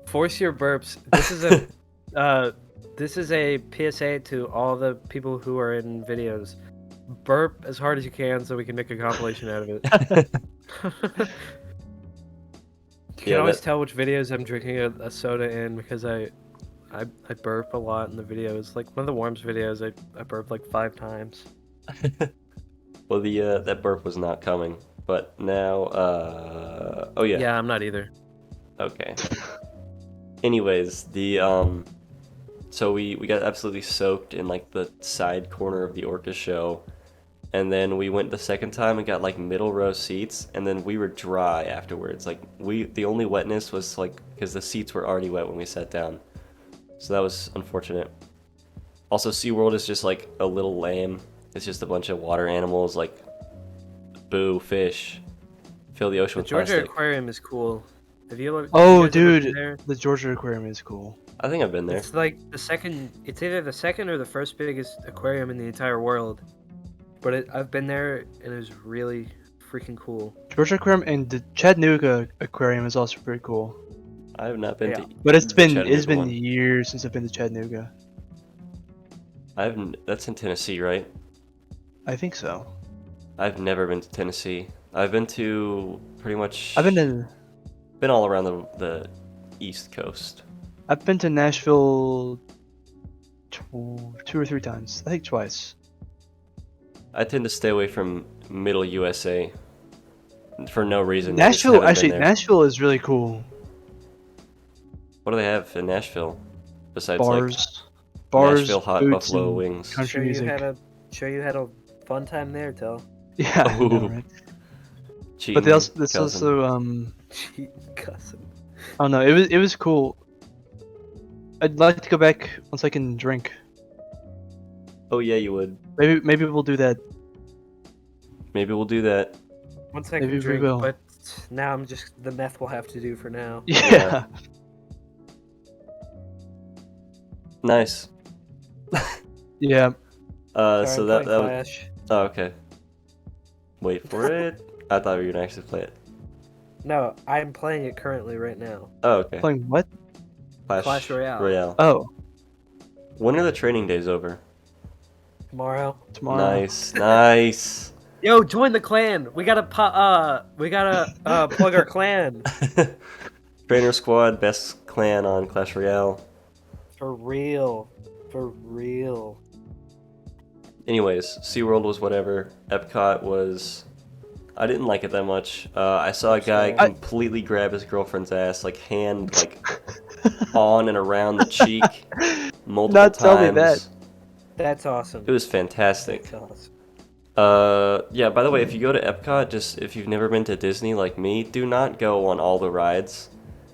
Force your burps. This is a PSA to all the people who are in videos. Burp as hard as you can so we can make a compilation out of it. You can always tell which videos I'm drinking a soda in because I burp a lot in the videos. Like one of the Worms videos, I burped like 5 times. Well, that burp was not coming, but now, oh yeah. Yeah, I'm not either. Okay. Anyways, so we got absolutely soaked in like the side corner of the Orca show, and then we went the second time and got like middle row seats, and then we were dry afterwards. Like the only wetness was like because the seats were already wet when we sat down, so that was unfortunate. Also, SeaWorld is just like a little lame. It's just a bunch of water animals like boo fish, fill the ocean The with Georgia plastic. Aquarium is cool. Have you ever? Oh, you guys ever been dude, there? the Georgia Aquarium is cool. I think I've been there. It's like the second. It's either the second or the first biggest aquarium in the entire world. But I've been there and it was really freaking cool. Georgia Aquarium and the Chattanooga Aquarium is also pretty cool. I have not been Yeah. to. But it's the been Chattanooga one. years since I've been to Chattanooga. That's in Tennessee, right? I think so. I've never been to Tennessee. I've been to pretty much. I've been all around the East Coast. to Nashville 2 or 3 times. I think twice. I tend to stay away from Middle USA for no reason. I just Nashville, haven't been actually, there. Nashville is really cool. What do they have in Nashville besides Bars, Nashville hot boots, buffalo and wings? country music. Show you had a fun time there, Tell. Yeah, I know, Ooh. right? Cheating But there's cousin. also Cheat cousin. I don't know. It was cool. I'd like to go back once I can drink. Oh yeah, you would. Maybe we'll do that. Maybe we'll do that. One second Maybe we drink, will. but now I'm just the meth will have to do for now. Yeah. Nice. Yeah. Sorry, So I'm that playing was. Flash. Oh, okay. Wait for it. I thought you were gonna actually play it. No, I'm playing it currently right now. Oh, okay. Playing what? Clash Royale. Oh, When are the training days over? Tomorrow. tomorrow. Nice. Yo, join the clan. We gotta plug our clan. Trainer squad, best clan on Clash Royale. For real. For real. Anyways, SeaWorld was whatever. Epcot was. I didn't like it that much. I saw a guy I- completely grab his girlfriend's ass, like hand, like on and around the cheek, multiple Not times. tell me that. That's awesome. It was fantastic. That's awesome. Yeah. By the way, if you go to Epcot, just if you've never been to Disney like me, do not go on all the rides,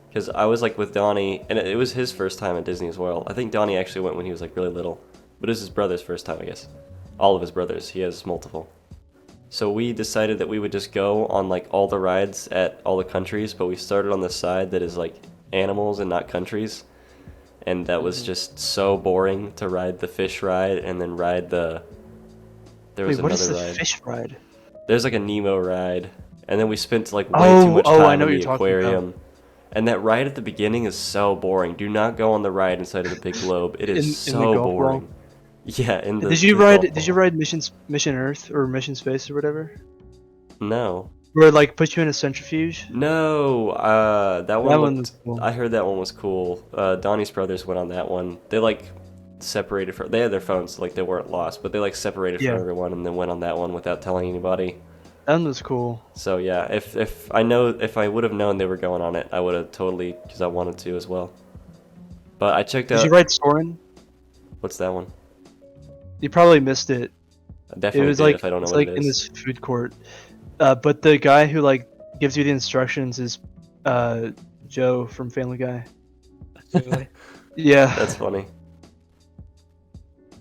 because I was like with Donnie, and it was his first time at Disney as well. I think Donnie actually went when he was like really little, but it was his brother's first time, I guess. All of his brothers. He has multiple. So we decided that we would just go on like all the rides at all the countries, but we started on the side that is like animals and not countries. And that was just so boring to ride the fish ride and then ride the. There was Wait, what another is the ride. fish ride? There's like a Nemo ride, and then we spent like way too much I time know in what the you're talking about. aquarium. And that ride at the beginning is so boring. Do not go on the ride inside of the big globe. It is In the so golf boring. ball? Yeah, in the. Did you the ride? golf Did you ball. ride Mission Earth or Mission Space or whatever? No. Where it, like put you in a centrifuge? No, that one. That one looked- was cool. I heard that one was cool. Donnie's brothers went on that one. They like separated from. They had their phones, like they weren't lost, but they like separated Yeah. from everyone and then went on that one without telling anybody. That one was cool. So yeah, if I would have known they were going on it, I would have totally, because I wanted to as well. But I checked Did out. you ride Soren? What's that one? You probably missed it. I It definitely was did like if I don't know it's what like it in is. this food court. But the guy who like gives you the instructions is Joe from Family Guy. Really? Yeah. That's funny.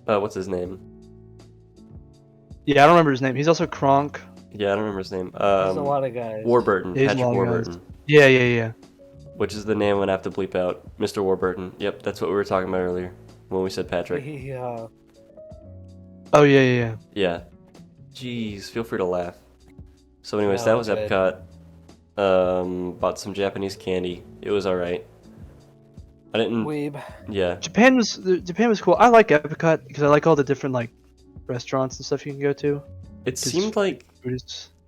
What's his name? Yeah, I don't remember his name. He's also Kronk. Yeah, I don't remember his name. There's a lot of guys. Warburton. He's a Patrick lot of guys. Warburton. Yeah. Which is the name I'm gonna have to bleep out. Mr. Warburton. Yep, that's what we were talking about earlier when we said Patrick. Yeah. Oh yeah. Yeah. Jeez, feel free to laugh. So anyways, No, that was good. Epcot. Bought some Japanese candy. It was alright. I didn't. Weeb. Yeah. Japan was cool. I like Epcot because I like all the different like restaurants and stuff you can go to. It seemed like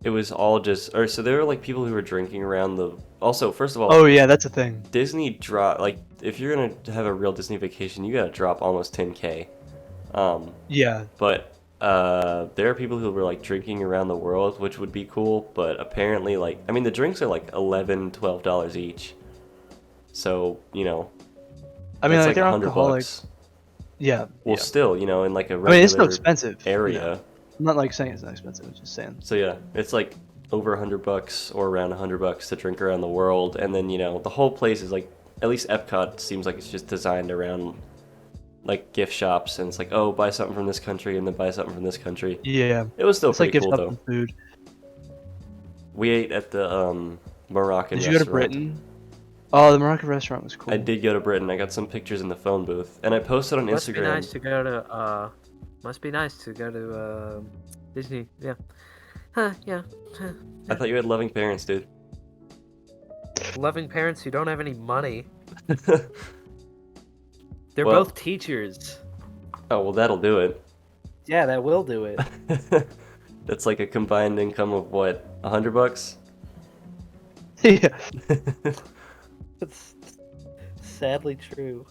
it was all just. Or so there were like people who were drinking around the. Also, first of all. Oh yeah, that's a thing. Disney drop like if you're gonna have a real Disney vacation, you gotta drop almost 10K. Yeah. But there are people who were like drinking around the world, which would be cool. But apparently, like I mean, the drinks are like $11, $12 each. So you know, I mean, that's like they're $100 alcoholic. bucks. Yeah. Well, still, you know, in like a I regular mean, it's still expensive. area. I'm not like saying it's not expensive. I'm just saying. So yeah, it's like over $100 or around $100 to drink around the world, and then you know the whole place is like at least Epcot seems like it's just designed around like gift shops, and it's like oh buy something from this country and then buy something from this country. Yeah. It was still It's like pretty gift cool shop though. and food. We ate at the Moroccan Did you go to restaurant. Britain? Oh, the Moroccan restaurant was cool. I did go to Britain. I got some pictures in the phone booth, and I posted on Must be Instagram. nice to go to. Must be nice to go to Disney. Yeah. Yeah. I thought you had loving parents, dude. Loving parents who don't have any money. Oh They're Well- both teachers. well, that'll do it. Yeah, that will do it. That's like a combined income of what, $100? Yeah. It's sadly true.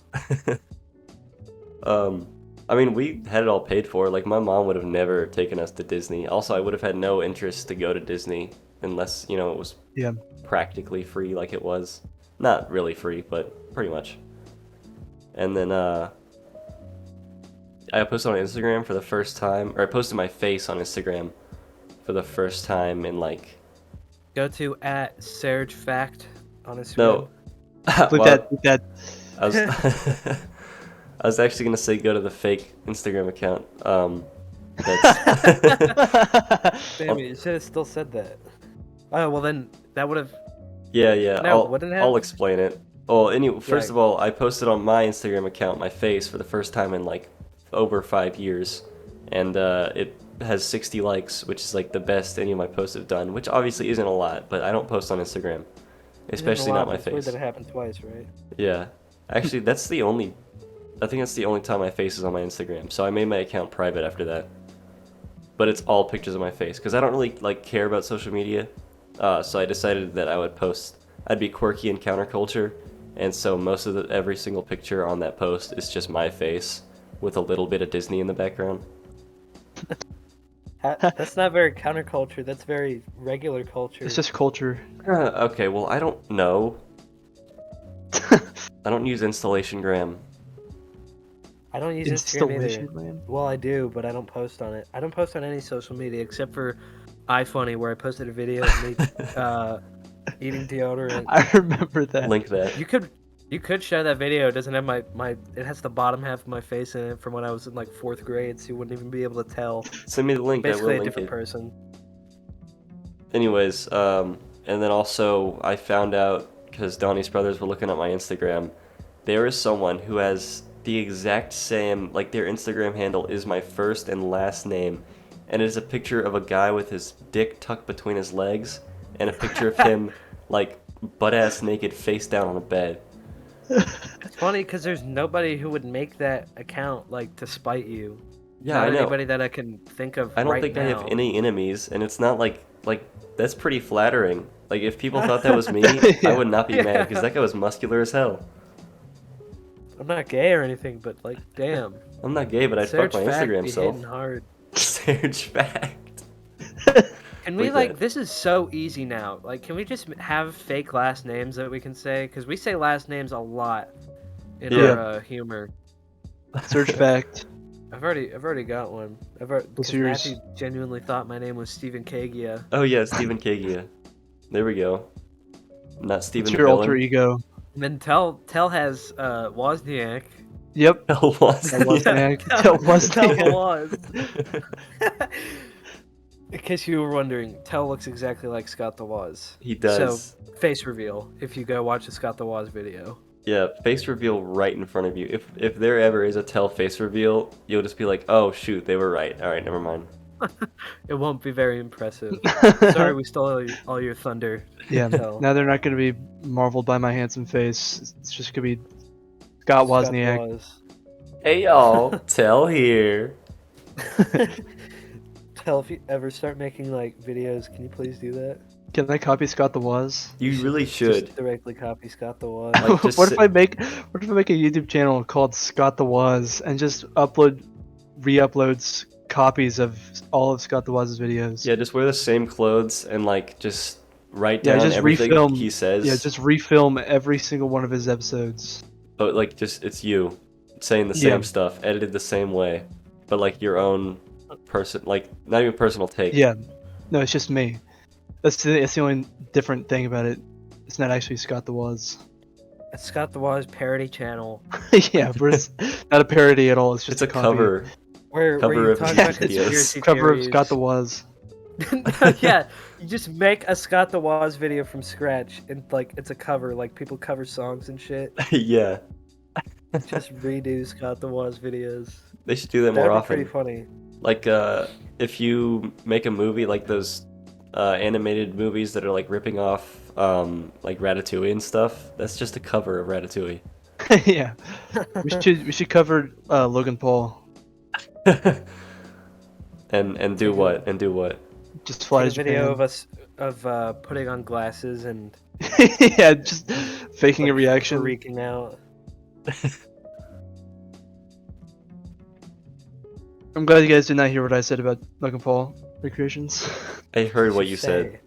I mean, we had it all paid for. Like, my mom would have never taken us to Disney. Also, I would have had no interest to go to Disney unless, you know, it was Yeah. practically free like it was. Not really free, but pretty much. And then, I posted on Instagram for the first time, or I posted my face on Instagram for the first time in, like, Go to @Serj Fact on Instagram. no. Look Well, that. I was, I was actually gonna say go to the fake Instagram account. That's, Damn it, you should have still said that. Oh, well then, that would have... yeah. No, wouldn't it have? I'll explain it. Well, anyway, first Yeah. of all, I posted on my Instagram account my face for the first time in like over 5 years, and it has 60 likes, which is like the best any of my posts have done. Which obviously isn't a lot, but I don't post on Instagram, especially not my It's weird face. that it happened twice, right? Yeah, actually, that's the only. I think that's the only time my face is on my Instagram. So I made my account private after that. But it's all pictures of my face because I don't really like care about social media. So I decided that I would post. I'd be quirky and counterculture, and so most of every single picture on that post is just my face with a little bit of Disney in the background. That's not very counterculture. That's very regular culture. It's just culture. Okay, well I don't know. I don't use Installationgram. I don't use Instagram Installation either. man. Well, I do, but I don't post on it. I don't post on any social media except for iFunny, where I posted a video of me eating deodorant. I remember that. Link that. You could share that video. It doesn't have my it has the bottom half of my face in it from when I was in like 4th grade, so you wouldn't even be able to tell. Send me the link. Basically I a will link different it. person. Anyways, and then also I found out because Donnie's brothers were looking at my Instagram, there is someone who has the exact same, like their Instagram handle is my first and last name, and it is a picture of a guy with his dick tucked between his legs, and a picture of him like butt-ass naked face down on a bed. It's funny because there's nobody who would make that account like to spite you. Yeah, Not I know. anybody that I can think of. I don't right think now. I have any enemies, and it's not like that's pretty flattering. Like if people thought that was me, I would not be mad because that guy was muscular as hell. I'm not gay or anything, but like, damn. I'm not gay, but I'd fuck Serj my Fact Instagram be self. hitting hard. Serj Fact. Can we Like like? that. This is so easy now. Like, can we just have fake last names that we can say? Because we say last names a lot in Yeah. our humor. Search fact. I've already got one. Because yours? Matthew genuinely thought my name was Stephen Kagia. Oh yeah, Stephen Kagia. There we go. Not It's Stephen your alter Villain. ego. And then Tell has Wozniak. Yep. Oh, what? That was Yeah. Nick. That was Tell Nick. was. In case you were wondering, Tell looks exactly like Scott the Woz. He does. So, face reveal, if you go watch the Scott the Woz video. Yeah, face reveal right in front of you. If there ever is a Tell face reveal, you'll just be like, oh shoot, they were right. All right, never mind. It won't be very impressive. Sorry, we stole all your thunder. Yeah. Tell. Now they're not gonna be marveled by my handsome face. It's just gonna be Scott Wozniak. Woz. Hey y'all, Tell here. Tell, if you ever start making like videos, can you please do that? Can I copy Scott the Woz? You really should. Just directly copy Scott the Woz. Like, just what sit- if I make a YouTube channel called Scott the Woz and just re-uploads copies of all of Scott the Woz's videos? Yeah, just wear the same clothes and like just write Yeah, down just everything refilm- he says. Yeah, just refilm every single one of his episodes. But like just it's you saying the Yeah. same stuff, edited the same way, but like your own person, like not even personal take. Yeah. No, it's just me. That's the only different thing about it. It's not actually Scott the Woz. It's Scott the Woz parody channel. Yeah, but it's not a parody at all. It's just It's a copy. cover. Where Cover you of talk his about videos. conspiracy Cover of theories. Scott the Woz. Yeah, you just make a Scott the Woz video from scratch, and like it's a cover, like people cover songs and shit. Yeah, Just redo Scott the Woz videos. they should do that That'd more be pretty often. funny. Like if you make a movie like those animated movies that are like ripping off like Ratatouille and stuff, that's just a cover of Ratatouille. Yeah. We should cover Logan Paul. and do what? And do what? Just fly to Take a video Japan. of us putting on glasses and Yeah, just faking a reaction. freaking out. I'm glad you guys did not hear what I said about Logan Paul recreations. I heard what you said.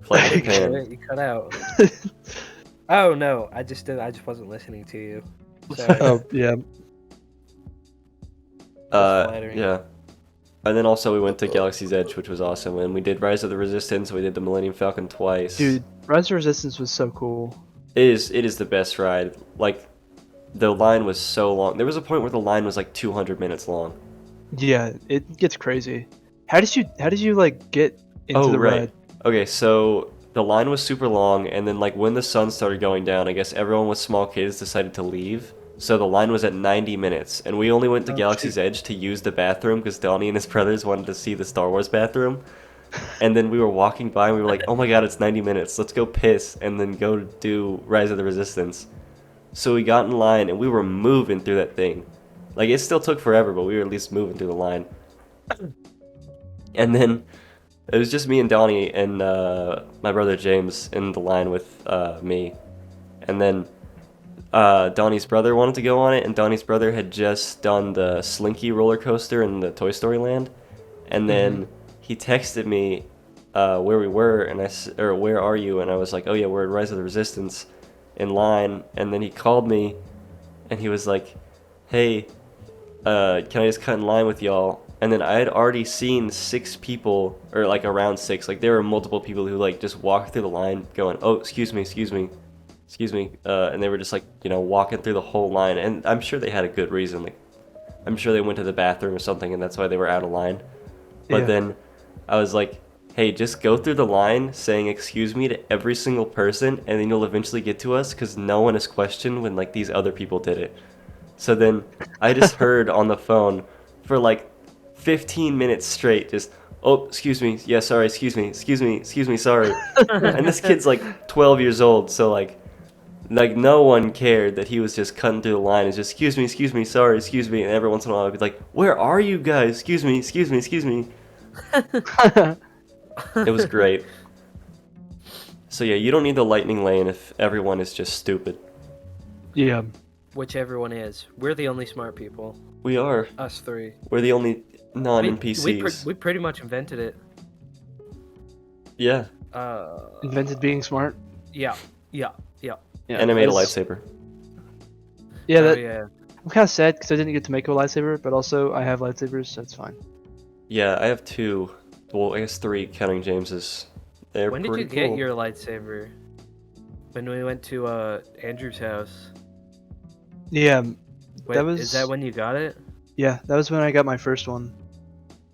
Fly to Japan. You cut out. Oh no, I just wasn't listening to you. Sorry. Oh yeah. flattering. Yeah. And then also we went to Galaxy's Edge, which was awesome, and we did Rise of the Resistance. We did the Millennium Falcon twice. Dude, Rise of Resistance was so cool. It is the best ride. Like, the line was so long. There was a point where the line was like 200 minutes long. Yeah, it gets crazy. How did you like get into the ride? Okay, so the line was super long, and then like when the sun started going down, I guess everyone with small kids decided to leave. So the line was at 90 minutes, and we only went to Oh, Galaxy's Edge to use the bathroom because Donnie and his brothers wanted to see the Star Wars bathroom. And then we were walking by, and we were like, oh my god, it's 90 minutes. Let's go piss, and then go do Rise of the Resistance. So we got in line, and we were moving through that thing. Like, it still took forever, but we were at least moving through the line. And then it was just me and Donnie and my brother James in the line with me. And then Donnie's brother wanted to go on it, and Donnie's brother had just done the Slinky roller coaster in the Toy Story Land. And then he texted me where we were, and or where are you? And I was like, oh yeah, we're at Rise of the Resistance in line. And then he called me, and he was like, hey, can I just cut in line with y'all? And then I had already seen 6 people, or like around 6. Like, there were multiple people who like just walked through the line going, oh, excuse me. And they were just like, you know, walking through the whole line. And I'm sure they had a good reason. Like, I'm sure they went to the bathroom or something, and that's why they were out of line. But Yeah. then I was like, hey, just go through the line saying excuse me to every single person, and then you'll eventually get to us, because no one is questioned when like these other people did it. So then I just heard on the phone for like 15 minutes straight, just, oh, excuse me, yeah, sorry, excuse me, sorry. And this kid's like 12 years old, so like no one cared that he was just cutting through the line. It's just, excuse me, sorry, excuse me. And every once in a while I'd be like, where are you guys? Excuse me. It was great. So yeah, you don't need the lightning lane if everyone is just stupid. Yeah. Which everyone is. We're the only smart people. We are. Us three. We're the only non-NPCs. We pretty much invented it. Yeah. Invented being smart. Yeah. Yeah. And I made a that's- lightsaber. Yeah, Oh, that, yeah. I'm kind of sad because I didn't get to make a lightsaber, but also I have lightsabers, so it's fine. Yeah, I have 2. Well, I guess 3 counting James's. They're When did pretty you get cool. your lightsaber? When we went to Andrew's house. Yeah, Wait, That was- is that when you got it? yeah, that was when I got my first one.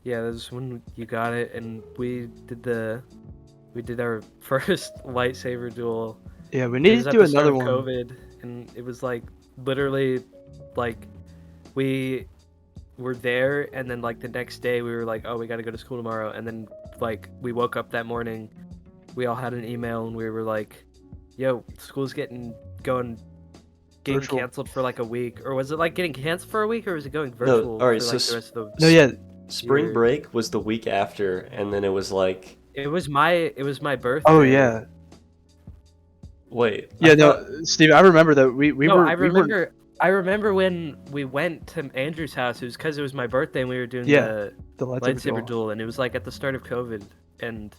Yeah, that was when you got it, and we did our first lightsaber duel. Yeah, we It need was to at do the start another of one. COVID, and it was like literally, like, we were there, and then like the next day we were like, oh, we got to go to school tomorrow, and then like we woke up that morning, we all had an email, and we were like, yo, school's getting Virtual. canceled for like a week, or was it like getting canceled for a week, or was it going No, virtual all right, for so like the rest of the? No, yeah, spring Year. break was the week after, and then it was like, It was my birthday. oh yeah, wait, yeah. I thought, No, Steve, I remember that we No, were I we were remember. I remember when we went to Andrew's house. It was because it was my birthday, and we were doing Yeah, the the lightsaber lightsaber duel. duel, and it was like at the start of COVID, and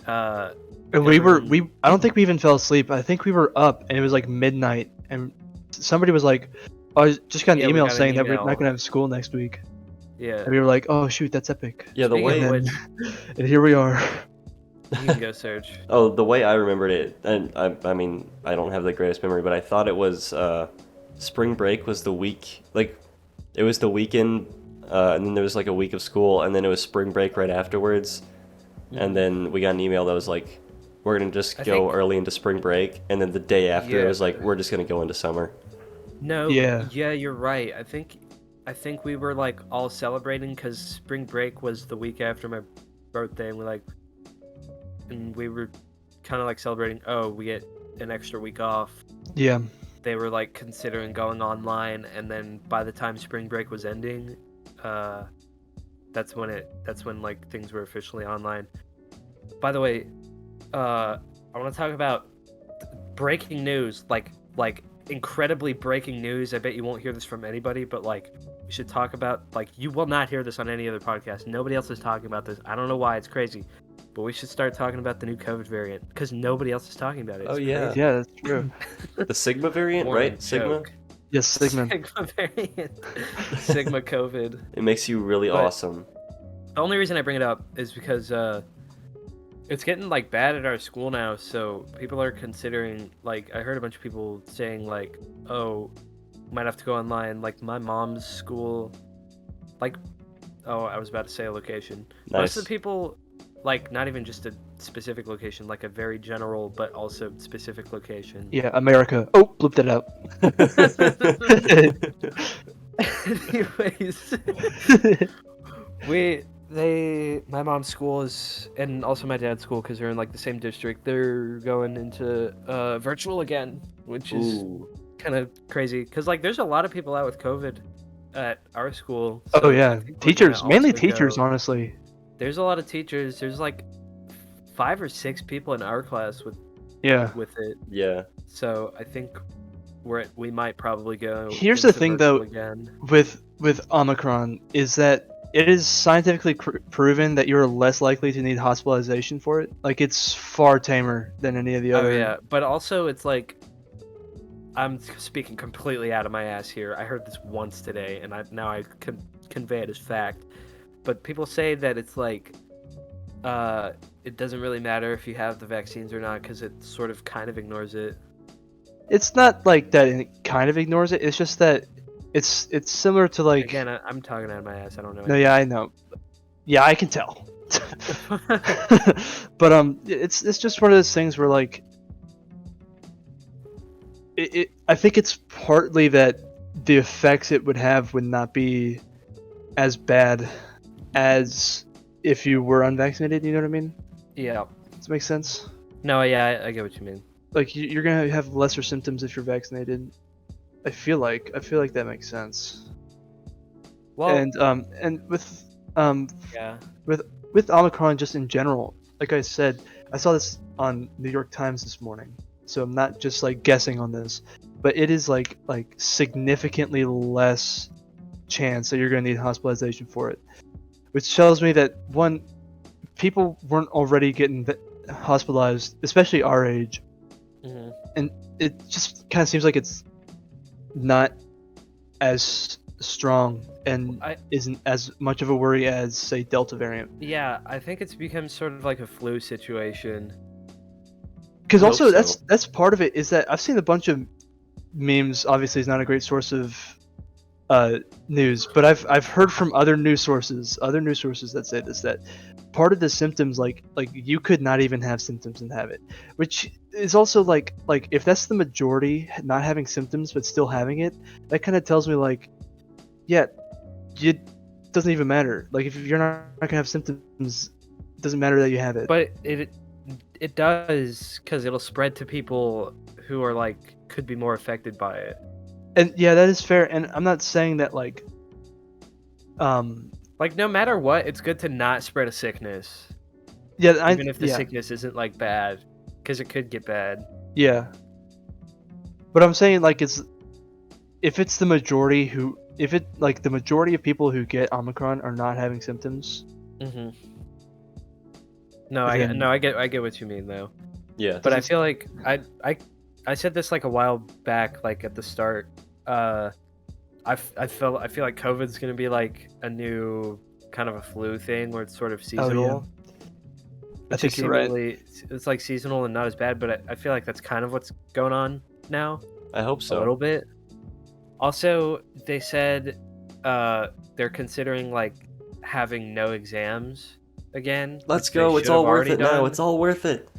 And we were everyone- I don't think we even fell asleep. I think we were up and it was like midnight and somebody was like, oh, I just got an Yeah, we email got an saying that we're email. not gonna have school next week. yeah. And we were like, oh shoot, that's epic. yeah, the Speaking way, of And, which, and here we are. you can go Serj. oh, the way I remembered it, and I mean, I don't have the greatest memory, but I thought it was spring break was the week, like, it was the weekend, and then there was like a week of school, and then it was spring break right afterwards, and then we got an email that was like, we're gonna just I go think- early into spring break, and then the day after it Yeah. was like, we're just gonna go into summer. No, Yeah. you're right. I think we were like all celebrating because spring break was the week after my birthday, and we were kind of like celebrating. Oh, we get an extra week off. Yeah. They were like considering going online, and then by the time spring break was ending, that's when like things were officially online. By the way, I want to talk about breaking news, like incredibly breaking news. I bet you won't hear this from anybody, but like we should talk about, like, you will not hear this on any other podcast. Nobody else is talking about this. I don't know why, it's crazy. But we should start talking about the new COVID variant because nobody else is talking about it. Oh, It's yeah. crazy. Yeah, that's true. The Sigma variant, Boring right? Sigma? joke. Yes, Sigmund. Sigma variant. Sigma COVID. It makes you really But- awesome. The only reason I bring it up is because it's getting like bad at our school now, so people are considering, like, I heard a bunch of people saying like, oh, might have to go online. Like my mom's school, like, oh, I was about to say a location. Most Nice. of the people, like, not even just a specific location, like a very general but also specific location. Yeah, America. Oh, bloop that out. Anyways, my mom's school is, and also my dad's school, because they're in like the same district, they're going into virtual again, which is Ooh. kind of crazy because like there's a lot of people out with COVID at our school. Oh so I yeah, think we're teachers, gonna mainly also teachers, go- honestly. There's a lot of teachers. There's like 5 or 6 people in our class with Yeah. it. Yeah. So I think we might probably go. Here's the into thing, virtual though. Again. With Omicron is that it is scientifically proven that you're less likely to need hospitalization for it. Like it's far tamer than any of the Oh other. yeah, but also it's like, I'm speaking completely out of my ass here. I heard this once today, and now I can convey it as fact. But people say that it's like, it doesn't really matter if you have the vaccines or not because it sort of kind of ignores it. It's not like that it kind of ignores it. It's just that it's similar to like. Again, I'm talking out of my ass. I don't know. No, yeah, I know. Yeah, I can tell. But it's just one of those things where like. I think it's partly that the effects it would have would not be as bad as if you were unvaccinated. You know what I mean? Yeah. Does that make sense? No, yeah, I get what you mean. Like you're gonna have lesser symptoms if you're vaccinated. I feel like that makes sense. Well, And with yeah. with Omicron just in general, like I said, I saw this on New York Times this morning, so I'm not just like guessing on this, but it is like significantly less chance that you're going to need hospitalization for it, which tells me that one, people weren't already getting hospitalized, especially our age, Mhm. and it just kind of seems like it's not as strong and isn't as much of a worry as say Delta variant. Yeah, I think it's become sort of like a flu situation. Because I also hope so. that's part of it is that I've seen a bunch of memes. Obviously, it's not a great source of news, but I've heard from other news sources that say this, that part of the symptoms, like you could not even have symptoms and have it, which is also like if that's the majority not having symptoms but still having it, that kind of tells me like, yeah, it doesn't even matter. Like if you're not gonna have symptoms, it doesn't matter that you have it. But it does, because it'll spread to people who are like could be more affected by it. And yeah, that is fair. And I'm not saying that like Like no matter what, it's good to not spread a sickness, yeah, even if the sickness isn't like bad, because it could get bad. Yeah. But I'm saying like if it's the majority the majority of people who get Omicron are not having symptoms. Mm-hmm. No, I get what you mean though. Yeah. But I feel like I said this like a while back, like at the start. I feel like COVID's gonna be like a new kind of a flu thing where it's sort of seasonal. I think you're right. It's like seasonal and not as bad, but I feel like that's kind of what's going on now. I hope so. A little bit. Also, they said they're considering like having no exams again. Let's go. It's all worth it now. It's all worth it.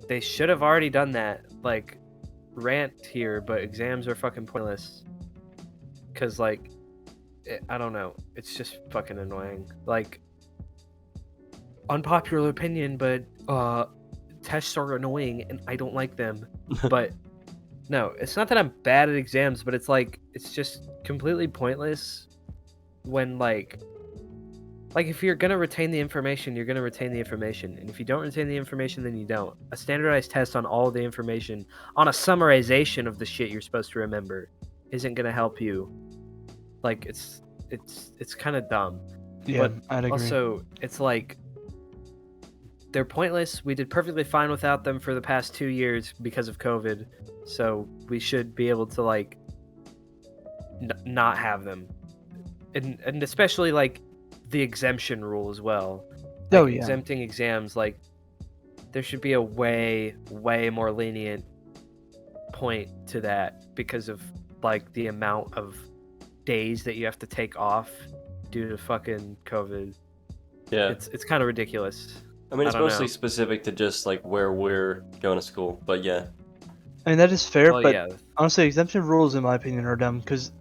They should have already done that. Like, rant here, but exams are fucking pointless. Because, like, I don't know. It's just fucking annoying. Like, unpopular opinion, but tests are annoying and I don't like them. But, no, it's not that I'm bad at exams, but it's like, it's just completely pointless when, like if you're going to retain the information, you're going to retain the information. And if you don't retain the information, then you don't. A standardized test on all of the information, on a summarization of the shit you're supposed to remember, isn't going to help you. Like, it's kind of dumb. Yeah, but I'd agree. Also, it's like, they're pointless. We did perfectly fine without them for the past 2 years because of COVID. So we should be able to, like, not have them. And especially, like, the exemption rule as well. Like, oh yeah, exempting exams, like there should be a way more lenient point to that because of like the amount of days that you have to take off due to fucking COVID. Yeah, it's kind of ridiculous. I mean, it's I don't mostly know. specific to just like where we're going to school, but yeah. I mean that is fair, Well, but yeah. honestly, exemption rules in my opinion are dumb because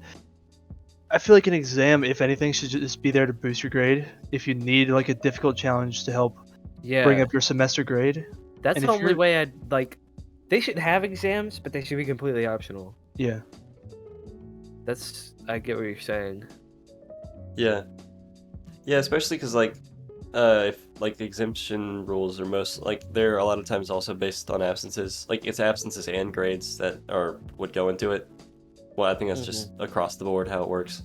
I feel like an exam, if anything, should just be there to boost your grade. If you need like a difficult challenge to help bring up your semester grade. That's and the if only you're- way I'd like. They should have exams, but they should be completely optional. Yeah. I get what you're saying. Yeah. Yeah, especially because like, if like the exemption rules are most like they're a lot of times also based on absences. Like it's absences and grades that would go into it. Well, I think that's just across the board how it works.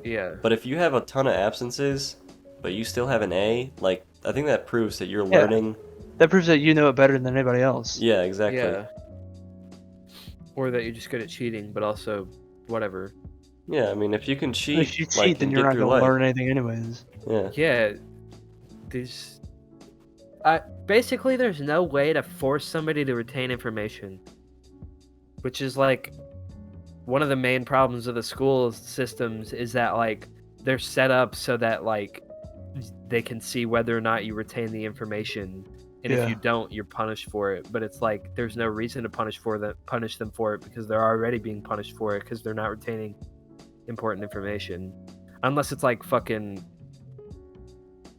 Yeah. But if you have a ton of absences, but you still have an A, like I think that proves that you're learning. That proves that you know it better than anybody else. Yeah, exactly. Yeah. Or that you're just good at cheating, but also whatever. Yeah, I mean, if you can cheat, If you cheat, like, then and you're get not through gonna life. learn anything anyways. Yeah. Yeah. Basically, there's no way to force somebody to retain information, which is like one of the main problems of the school systems is that like they're set up so that like they can see whether or not you retain the information, and if you don't, you're punished for it. But it's like there's no reason to punish them for it because they're already being punished for it because they're not retaining important information, unless it's like fucking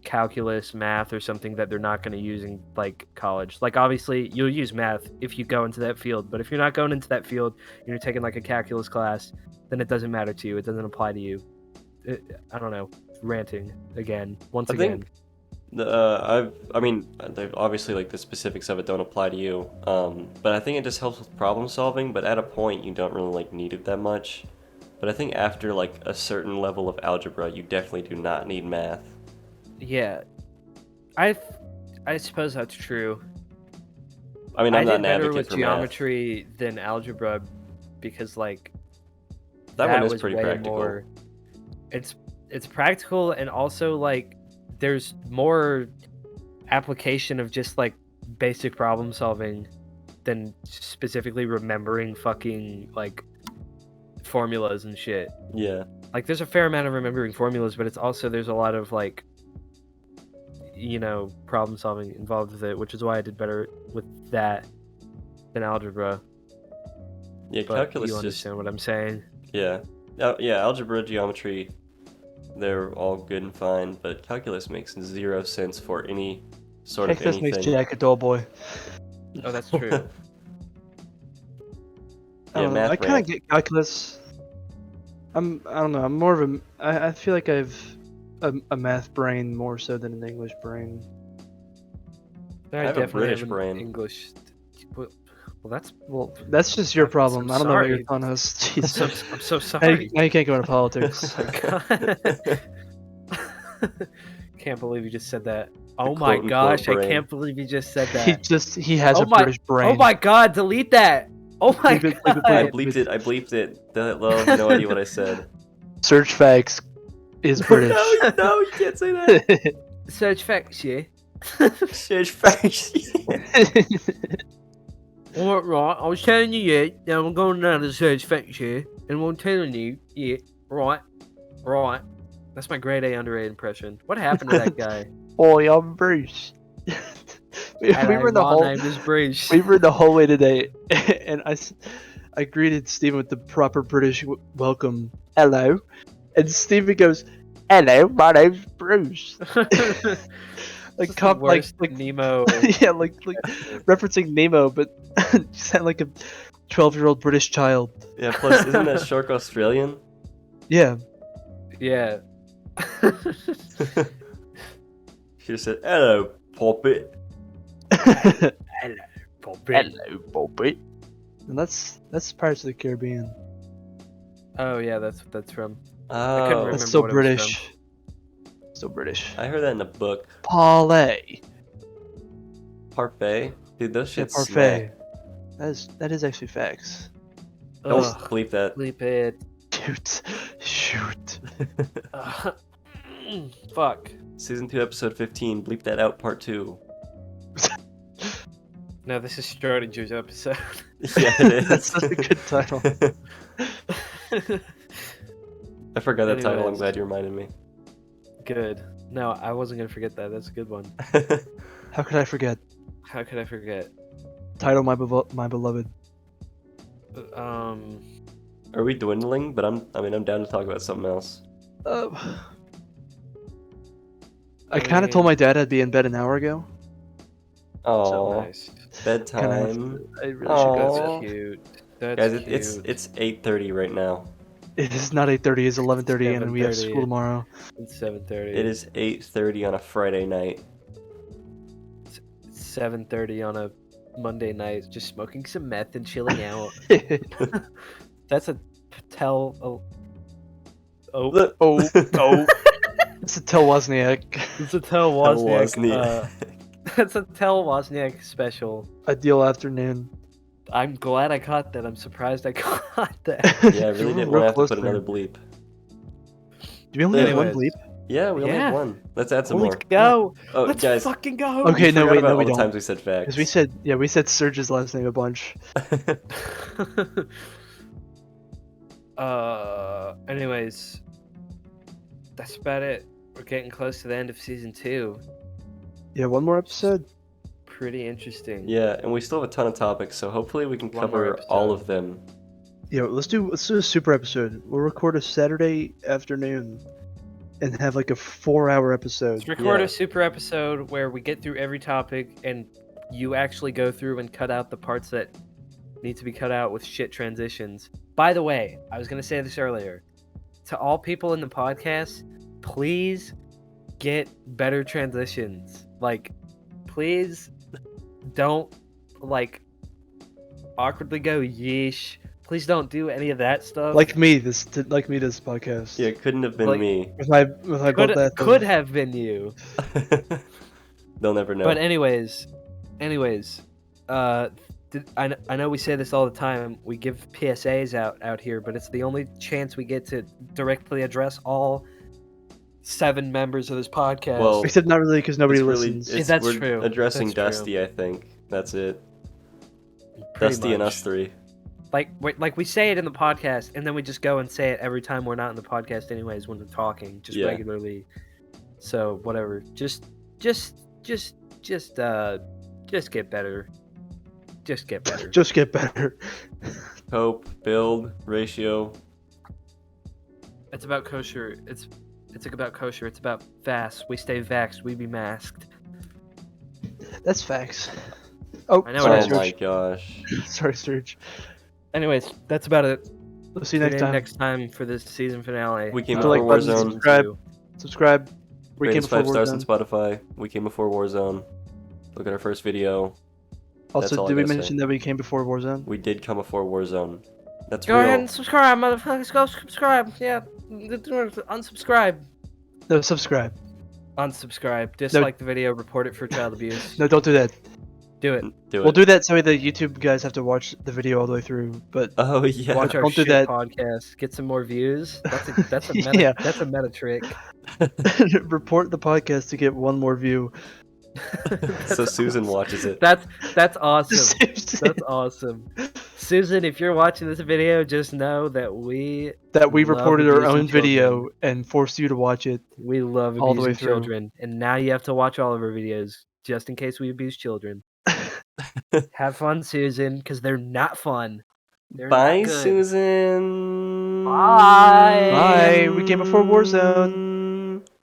calculus, math, or something that they're not going to use in like college. Like obviously you'll use math if you go into that field, but if you're not going into that field and you're taking like a calculus class, then it doesn't matter to you. It doesn't apply to you. I don't know. Ranting again. I think I mean, obviously like the specifics of it don't apply to you. But I think it just helps with problem solving. But at a point, you don't really like need it that much. But I think after like a certain level of algebra, you definitely do not need math. Yeah, I suppose that's true. I mean, I'm not an did better advocate with for geometry than algebra because like that one is was pretty way practical. more. It's practical, and also like there's more application of just like basic problem solving than specifically remembering fucking like formulas and shit. Yeah. Like, there's a fair amount of remembering formulas, but there's a lot of, like, problem solving involved with it, which is why I did better with that than algebra. Yeah, But calculus you just understand what I'm saying. yeah. Yeah, algebra, geometry, they're all good and fine, but calculus makes zero sense for any sort of Calculus makes anything. Jack a dull boy. Oh, that's true. I Yeah, don't know. math I kind rant. of get calculus. I don't know. I'm more of a. I feel like I have a math brain more so than an English brain. I have a definitely British have an brain. English. Well, that's Well, that's just your I'm problem. I don't know what you're sorry. telling us. I'm Jeez. so Now sorry. you can't go into politics. Oh my God. Can't believe you just said that. Oh The my quote-unquote gosh, I brain. can't believe you just said that. he has Oh a my- British brain. Oh my God, delete that. Oh my Leave it- leave it God. I bleeped it. I bleeped it. They'll have no idea what I said. Search facts is British. no, you can't say that. Search facts, yeah. Search facts. Right, I was telling you, yeah, now I'm going down to search facts here, and I'm telling you, yeah, right. That's my grade A underrated impression. What happened to that guy? Boy, I'm Bruce. we were in the my whole. name is Bruce. We were the whole way today, and I greeted Stephen with the proper British welcome, hello, and Stephen goes, hello, my name's Bruce. Like, like Nemo. yeah, like referencing Nemo, but you sound like a 12-year-old British child. Yeah, plus, isn't that shark Australian? Yeah. Yeah. She just said, hello, Poppet. Hello, Bobby. And that's Pirates of the Caribbean. Oh yeah, that's from. Oh, remember That's still what it was British. Still British. I heard that in a book. Parlay. Parfait? Dude, those Yeah, shit parfait. smack. That is actually facts. Don't Ugh, bleep that. bleep it. Shoot. Fuck. Season 2, episode 15. Bleep that out, part 2. No, this is Schrodinger's episode. Yeah, it is. That's such a good title. I forgot that title. I'm Anyways. glad you reminded me. Good. No, I wasn't gonna forget that. That's a good one. How could I forget? How could I forget? Title my beloved. Are we dwindling? But I'm down to talk about something else. I kind of told my dad I'd be in bed an hour ago. Oh, Nice. bedtime. I really should Aw. go. That's Aw. cute. That's Guys, cute. it's 8:30 right now. It is not 8:30. It's 11:30, and we have 7:30. school tomorrow. It's 7:30. It is 8:30 on a Friday night. It's 7:30 on a Monday night, just smoking some meth and chilling out. That's a tell. Oh, Look. Oh, it's a Tel Wozniak. it's a tell Wozniak. Wozniak. That's a tell Wozniak special. Ideal afternoon. I'm glad I caught that. I'm surprised I caught that. Yeah, I really You were didn't real want to have to close put there. another bleep. Do we only have one Anyways. bleep? Yeah, we only have Yeah. one. Let's add some more. Let's go. Oh, Let's guys. fucking go. Okay, no, Forgot wait, about no, all we the don't. times we said facts. Because we said Serj's last name a bunch. Anyways, that's about it. We're getting close to the end of season 2. Yeah, one more episode. Pretty interesting. Yeah, and we still have a ton of topics, so hopefully we can One more cover all episode. of them. Yeah, let's do a super episode. We'll record a Saturday afternoon, and have like a 4-hour episode. Let's record Yeah. a super episode where we get through every topic and you actually go through and cut out the parts that need to be cut out with shit transitions. By the way, I was going to say this earlier. To all people in the podcast, please get better transitions. Like, please don't, like, awkwardly go yeesh. Please don't do any of that stuff. Like me, this podcast. Yeah, it couldn't have been Like- me. With my butt that could have been you. They'll never know. But anyways, I know we say this all the time. We give PSAs out here, but it's the only chance we get to directly address all 7 members of this podcast. Well, Except not really, because nobody It's really- listens. it's- That's we're true. Addressing That's true. Dusty, I think. That's it. Pretty Dusty and much. us 3. like we say it in the podcast, and then we just go and say it every time we're not in the podcast, anyways, when we're talking, just Yeah. regularly. So whatever, just get better. Just get better. Just get better. Hope, build, ratio. It's about kosher. It's about kosher. It's about fast. We stay vaxxed. We be masked. That's facts. Oh, I know sorry, it Oh is. my Serj. gosh. Sorry, Serj. Anyways, that's about it. We'll see you Tune next in time. next time for this season finale. We came Hit the like before button, Warzone. subscribe. Subscribe. We Rate came us before 5 stars on Warzone. Spotify. We came before Warzone. Look at our first video. That's Also, all I did we gotta say. mention that we came before Warzone? We did come before Warzone. That's Go real. ahead and subscribe, motherfuckers. Go subscribe. Yeah, unsubscribe. No, subscribe. Unsubscribe. No. Dislike the video. Report it for child abuse. No, don't do that. Do it. Do it. We'll do that so the YouTube guys have to watch the video all the way through. But Oh yeah. Watch our Don't do shit that. podcast. Get some more views. That's a meta, Yeah. that's a meta trick. report the podcast to get one more view. So Susan watches it. That's awesome. That's awesome. Susan, if you're watching this video, just know that we That we love reported our abusing own video and forced you to watch it. love all the way abusing through. children, and now you have to watch all of our videos just in case we abuse children. Have fun, Susan, because they're not fun. They're Bye, not good. Susan. Bye. Bye. We came before Warzone.